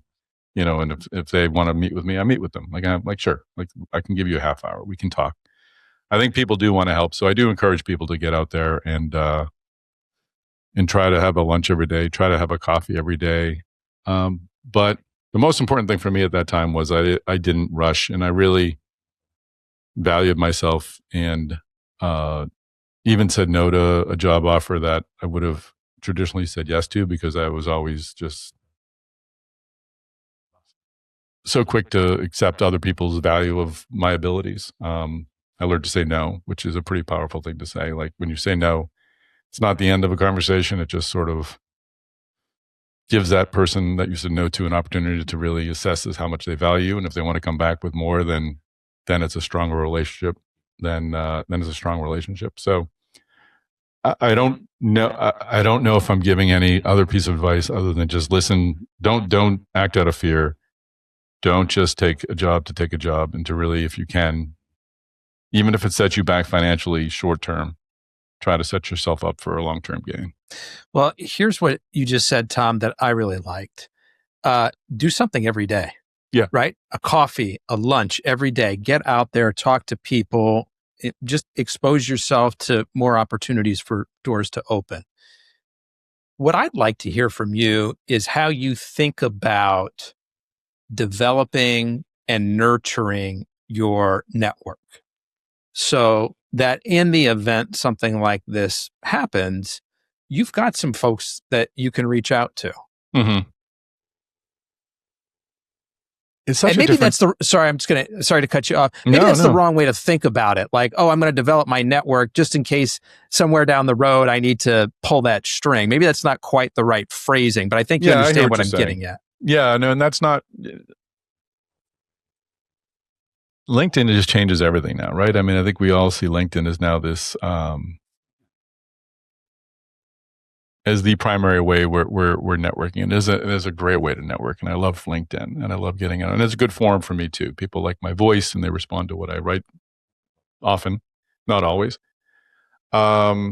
and if they want to meet with me, I meet with them. Like, I'm like, sure, like, I can give you a half hour. We can talk. I think people do want to help. So I do encourage people to get out there and try to have a lunch every day, try to have a coffee every day. But the most important thing for me at that time was I didn't rush, and I really valued myself, and even said no to a job offer that I would have traditionally said yes to, because I was always just so quick to accept other people's value of my abilities. I learned to say no, which is a pretty powerful thing to say. Like, when you say no, it's not the end of a conversation. It just sort of gives that person that you said no to an opportunity to really assess how much they value. And if they want to come back with more, then it's a stronger relationship. Then it's a strong relationship. So I don't know. I don't know if I'm giving any other piece of advice other than just listen. Don't act out of fear. Don't just take a job to take a job, and to really, if you can, even if it sets you back financially short term, try to set yourself up for a long term gain. Well, here's what you just said, Tom, that I really liked. Do something every day. Yeah. Right? A coffee, a lunch every day. Get out there, talk to people. Just expose yourself to more opportunities for doors to open. What I'd like to hear from you is how you think about developing and nurturing your network, so that in the event something like this happens, you've got some folks that you can reach out to. Mm-hmm. And maybe that's sorry to cut you off. Maybe that's the wrong way to think about it. Like, oh, I'm going to develop my network just in case somewhere down the road I need to pull that string. Maybe that's not quite the right phrasing, but I think you understand what I'm getting at. Yeah, no, and that's not... LinkedIn just changes everything now, right? I mean, I think we all see LinkedIn as now this as the primary way we're networking. And it is a great way to network, and I love LinkedIn, and I love getting out. And it's a good forum for me too. People like my voice, and they respond to what I write often, not always. But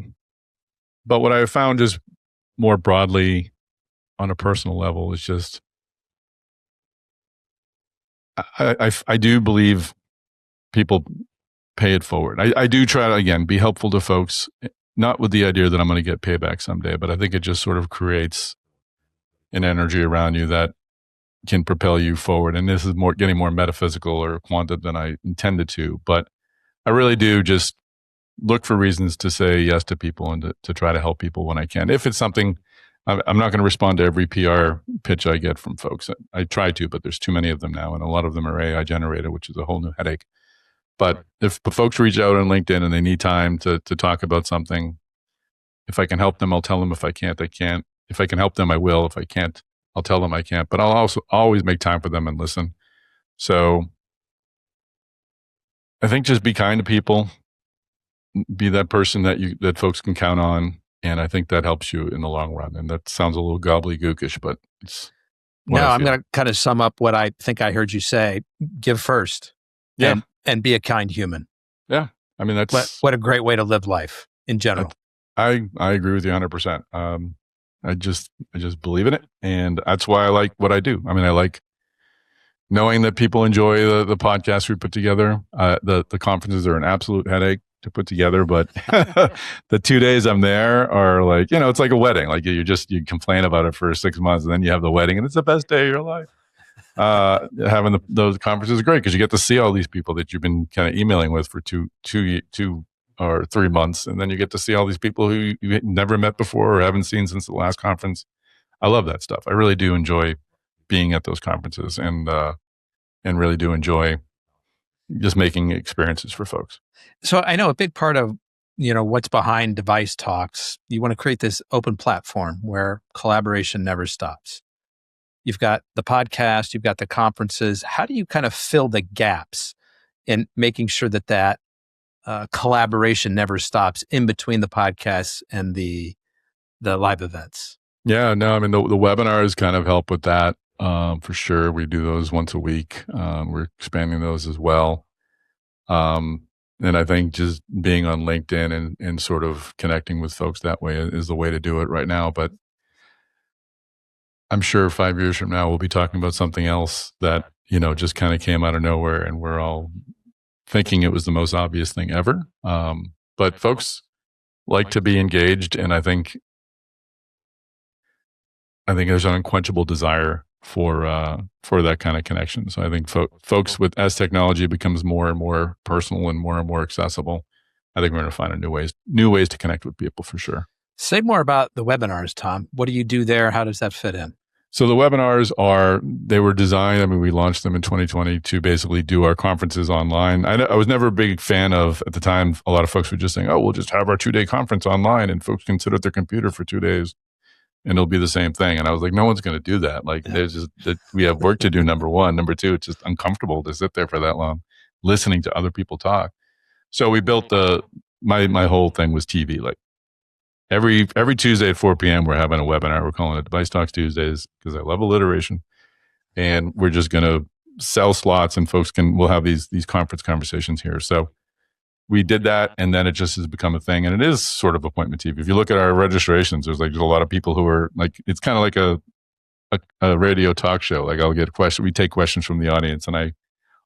what I have found just more broadly on a personal level is just I do believe people pay it forward. I do try to, again, be helpful to folks, not with the idea that I'm going to get payback someday, but I think it just sort of creates an energy around you that can propel you forward. And this is getting more metaphysical or quantum than I intended to, but I really do just look for reasons to say yes to people and to try to help people when I can. If it's something, I'm not going to respond to every PR pitch I get from folks. I try to, but there's too many of them now, and a lot of them are AI generated, which is a whole new headache. But if the folks reach out on LinkedIn and they need time to talk about something, if I can help them, I'll tell them. If I can't, I can't. If I can help them, I will. If I can't, I'll tell them I can't. But I'll also always make time for them and listen. So I think just be kind to people. Be that person that folks can count on. And I think that helps you in the long run. And that sounds a little gobbledygookish, but it's... No, I'm going to kind of sum up what I think I heard you say. Give first. Yeah. And be a kind human. Yeah. I mean, that's... What a great way to live life in general. I agree with you 100%. I just believe in it. And that's why I like what I do. I mean, I like knowing that people enjoy the podcast we put together. The conferences are an absolute headache to put together, but the 2 days I'm there are like, it's like a wedding. Like you complain about it for 6 months, and then you have the wedding, and it's the best day of your life. Having those conferences is great because you get to see all these people that you've been kind of emailing with for two or 3 months, and then you get to see all these people who you never met before or haven't seen since the last conference. I love that stuff. I really do enjoy being at those conferences, and really do enjoy just making experiences for folks. So I know a big part of, what's behind DeviceTalks, you want to create this open platform where collaboration never stops. You've got the podcast, you've got the conferences. How do you kind of fill the gaps in making sure that collaboration never stops in between the podcasts and the live events? Yeah, no, I mean, the webinars kind of help with that. For sure. We do those once a week. We're expanding those as well. And I think just being on LinkedIn and sort of connecting with folks that way is the way to do it right now. But I'm sure 5 years from now, we'll be talking about something else that, just kind of came out of nowhere, and we're all thinking it was the most obvious thing ever. But folks like to be engaged. And I think there's an unquenchable desire for that kind of connection. So I think folks as technology becomes more and more personal and more accessible, I think we're going to find new ways to connect with people for sure. Say more about the webinars, Tom. What do you do there? How does that fit in? So the webinars they were designed, we launched them in 2020 to basically do our conferences online. I was never a big fan of, at the time, a lot of folks were just saying, oh, we'll just have our 2-day conference online and folks can sit at their computer for 2 days and it'll be the same thing. And I was like, no one's going to do that. Like, we have work to do, number one. Number two, it's just uncomfortable to sit there for that long listening to other people talk. So we built my whole thing was TV. Like every Tuesday at 4 p.m., we're having a webinar. We're calling it DeviceTalks Tuesdays because I love alliteration. And we're just going to sell slots and we'll have these conference conversations here. So we did that, and then it just has become a thing. And it is sort of appointment TV. If you look at our registrations, there's a lot of people who are like, it's kind of like a radio talk show. Like I'll get a question. We take questions from the audience, and I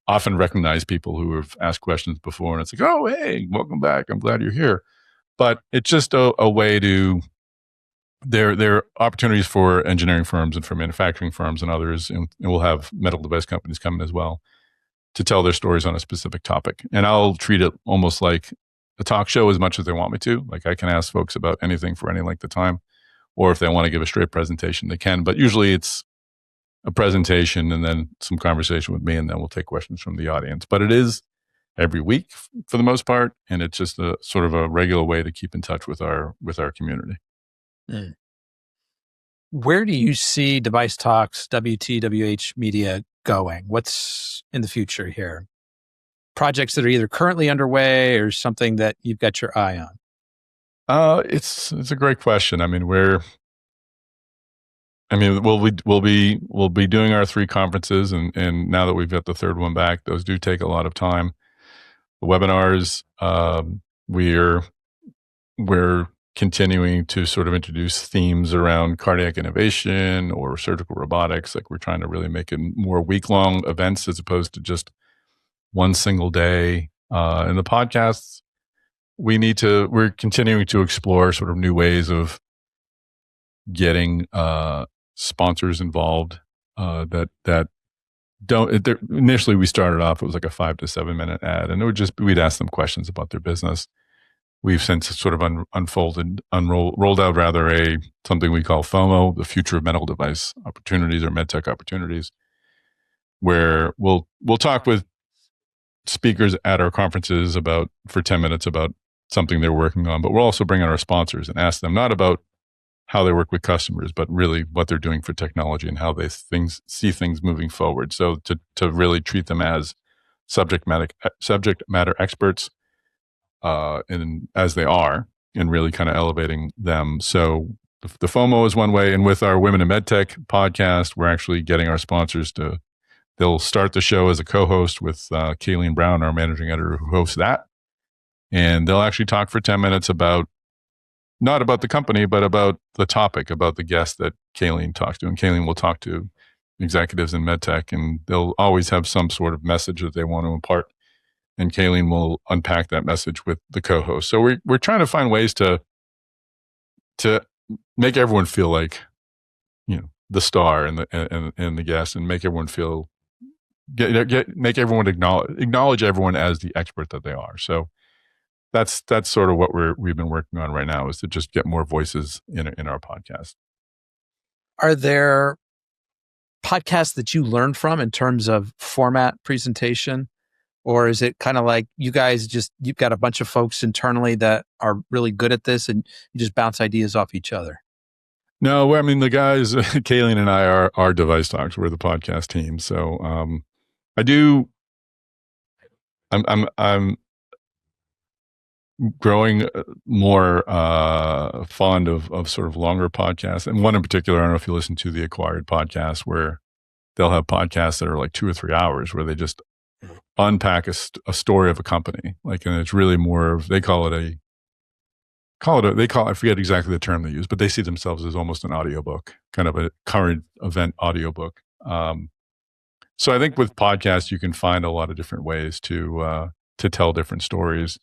often recognize people who have asked questions before. And it's like, oh, hey, welcome back. I'm glad you're here. But it's just a way to, there are opportunities for engineering firms and for manufacturing firms and others, and we'll have medical device companies coming as well, to tell their stories on a specific topic. And I'll treat it almost like a talk show as much as they want me to. Like I can ask folks about anything for any length of time, or if they want to give a straight presentation, they can. But usually it's a presentation and then some conversation with me, and then we'll take questions from the audience. But it is every week for the most part, and it's just a sort of a regular way to keep in touch with our community. Mm. Where do you see DeviceTalks, WTWH Media going? What's in the future here? Projects that are either currently underway or something that you've got your eye on? It's a great question. We'll be doing our 3 conferences, and now that we've got the third one back, those do take a lot of time. The webinars, we're continuing to sort of introduce themes around cardiac innovation or surgical robotics. Like we're trying to really make it more week-long events as opposed to just one single day. In the podcasts, we're continuing to explore sort of new ways of getting sponsors involved that don't. Initially, we started off, it was like a 5 to 7 minute ad, and we'd ask them questions about their business. We've since sort of rolled out something we call FOMO, the Future of Medical Device Opportunities or MedTech Opportunities, where we'll talk with speakers at our conferences for 10 minutes about something they're working on. But we'll also bring in our sponsors and ask them not about how they work with customers, but really what they're doing for technology and how they see things moving forward. So to really treat them as subject matter experts, and as they are, and really kind of elevating them. So the FOMO is one way, and with our Women in MedTech podcast, we're actually getting our sponsors they'll start the show as a co-host with Kayleen Brown, our managing editor, who hosts that, and they'll actually talk for 10 minutes not about the company, but about the topic, about the guest that Kayleen talks to. And Kayleen will talk to executives in MedTech, and they'll always have some sort of message that they want to impart. And Kayleen will unpack that message with the co-host. So we're trying to find ways to make everyone feel like, the star and the guest, and make everyone feel make everyone acknowledge everyone as the expert that they are. So that's sort of what we've been working on right now, is to just get more voices in our podcast. Are there podcasts that you learned from in terms of format, presentation? Or is it kind of like you guys you've got a bunch of folks internally that are really good at this and you just bounce ideas off each other? No, the guys, Kayleen and I are DeviceTalks. We're the podcast team. So I'm growing more fond of sort of longer podcasts. And one in particular, I don't know if you listen to the Acquired podcast, where they'll have podcasts that are like 2 or 3 hours where they just unpack a story of a company. And it's really more of, I forget exactly the term they use, but they see themselves as almost an audiobook, kind of a current event audiobook. So I think with podcasts, you can find a lot of different ways to tell different stories.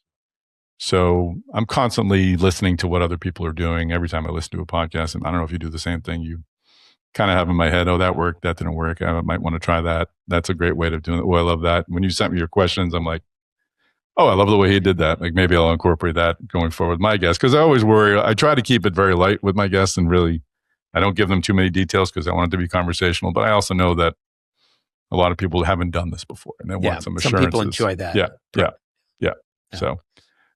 So I'm constantly listening to what other people are doing every time I listen to a podcast. And I don't know if you do the same thing. kind of have in my head, oh, that worked, that didn't work. I might want to try that. That's a great way of doing it. Oh, I love that. When you sent me your questions, I'm like, oh, I love the way he did that. Like maybe I'll incorporate that going forward with my guests. Because I always worry. I try to keep it very light with my guests and really, I don't give them too many details because I want it to be conversational. But I also know that a lot of people haven't done this before and they want some assurances. Some people enjoy that. Yeah.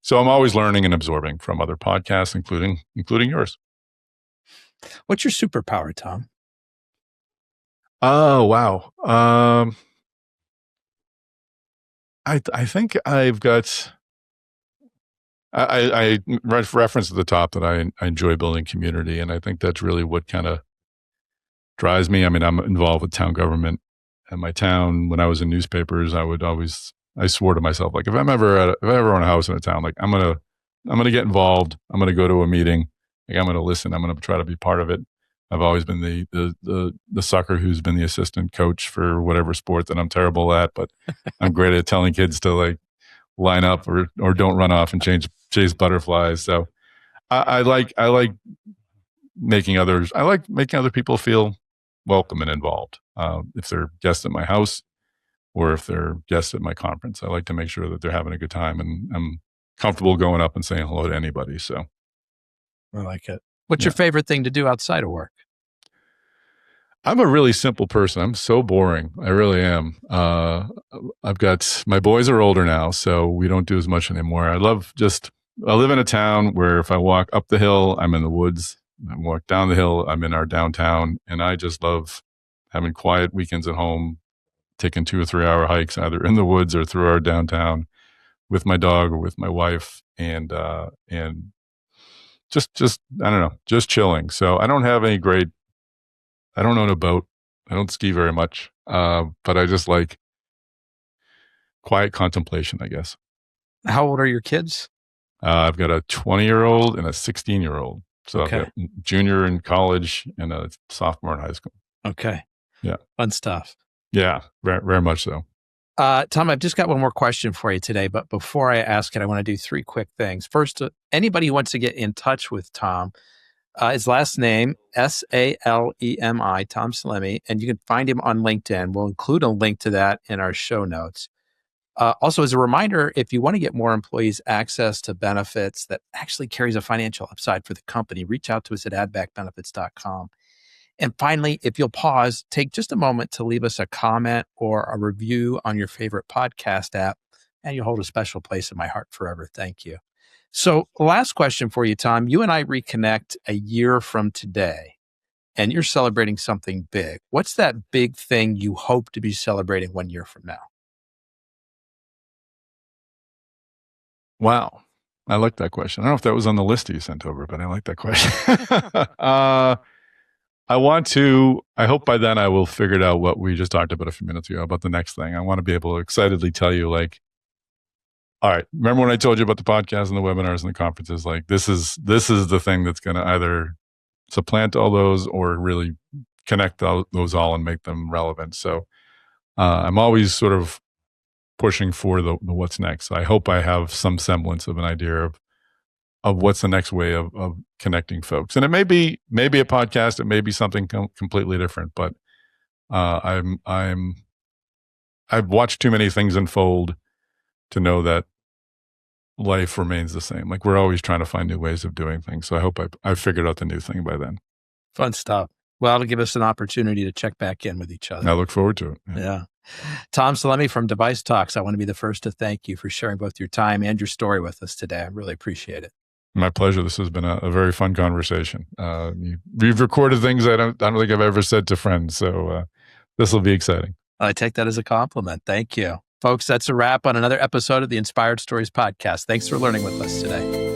So I'm always learning and absorbing from other podcasts, including yours. What's your superpower, Tom? Oh, wow. I think I've got, I referenced at the top that I enjoy building community. And I think that's really what kind of drives me. I mean, I'm involved with town government at my town. When I was in newspapers, I swore to myself, like if I ever own a house in a town, like I'm going to get involved. I'm going to go to a meeting. Like I'm going to listen. I'm going to try to be part of it. I've always been the sucker who's been the assistant coach for whatever sport that I'm terrible at, but I'm great at telling kids to like line up or don't run off and chase butterflies. So I like making other people feel welcome and involved. If they're guests at my house or if they're guests at my conference, I like to make sure that they're having a good time and I'm comfortable going up and saying hello to anybody. So I like it. What's your favorite thing to do outside of work? I'm a really simple person. I'm so boring. I really am. My boys are older now, so we don't do as much anymore. I live in a town where if I walk up the hill, I'm in the woods. I walk down the hill, I'm in our downtown. And I just love having quiet weekends at home, taking 2 or 3 hour hikes, either in the woods or through our downtown with my dog or with my wife. And just, I don't know, just chilling. So I don't own a boat. I don't ski very much. But I just like quiet contemplation, I guess. How old are your kids? I've got a 20-year-old and a 16-year-old. So I've got a junior in college and a sophomore in high school. Okay. Yeah. Fun stuff. Yeah, very, very much so. Tom, I've just got one more question for you today, but before I ask it, I want to do 3 quick things. First, anybody who wants to get in touch with Tom, his last name, Salemi, Tom Salemi, and you can find him on LinkedIn. We'll include a link to that in our show notes. Also, as a reminder, if you want to get more employees access to benefits that actually carries a financial upside for the company, reach out to us at addbackbenefits.com. And finally, if you'll pause, take just a moment to leave us a comment or a review on your favorite podcast app, and you'll hold a special place in my heart forever. Thank you. So last question for you, Tom. You and I reconnect a year from today, and you're celebrating something big. What's that big thing you hope to be celebrating 1 year from now? Wow. I like that question. I don't know if that was on the list you sent over, but I like that question. I hope by then I will figure out what we just talked about a few minutes ago about the next thing. I want to be able to excitedly tell you like, all right, remember when I told you about the podcast and the webinars and the conferences? Like this is the thing that's going to either supplant all those or really connect those all and make them relevant. So I'm always sort of pushing for the what's next. So I hope I have some semblance of an idea of what's the next way of connecting folks. And it may be a podcast, it may be something completely different, but I've watched too many things unfold to know that life remains the same. Like we're always trying to find new ways of doing things. So I hope I've figured out the new thing by then. Fun stuff. Well, it'll give us an opportunity to check back in with each other. I look forward to it. Yeah. Tom Salemi from DeviceTalks, I want to be the first to thank you for sharing both your time and your story with us today. I really appreciate it. My pleasure. This has been a very fun conversation. You've recorded things I don't think I've ever said to friends. So this will be exciting. I take that as a compliment. Thank you. Folks, that's a wrap on another episode of the Inspired Stories podcast. Thanks for learning with us today.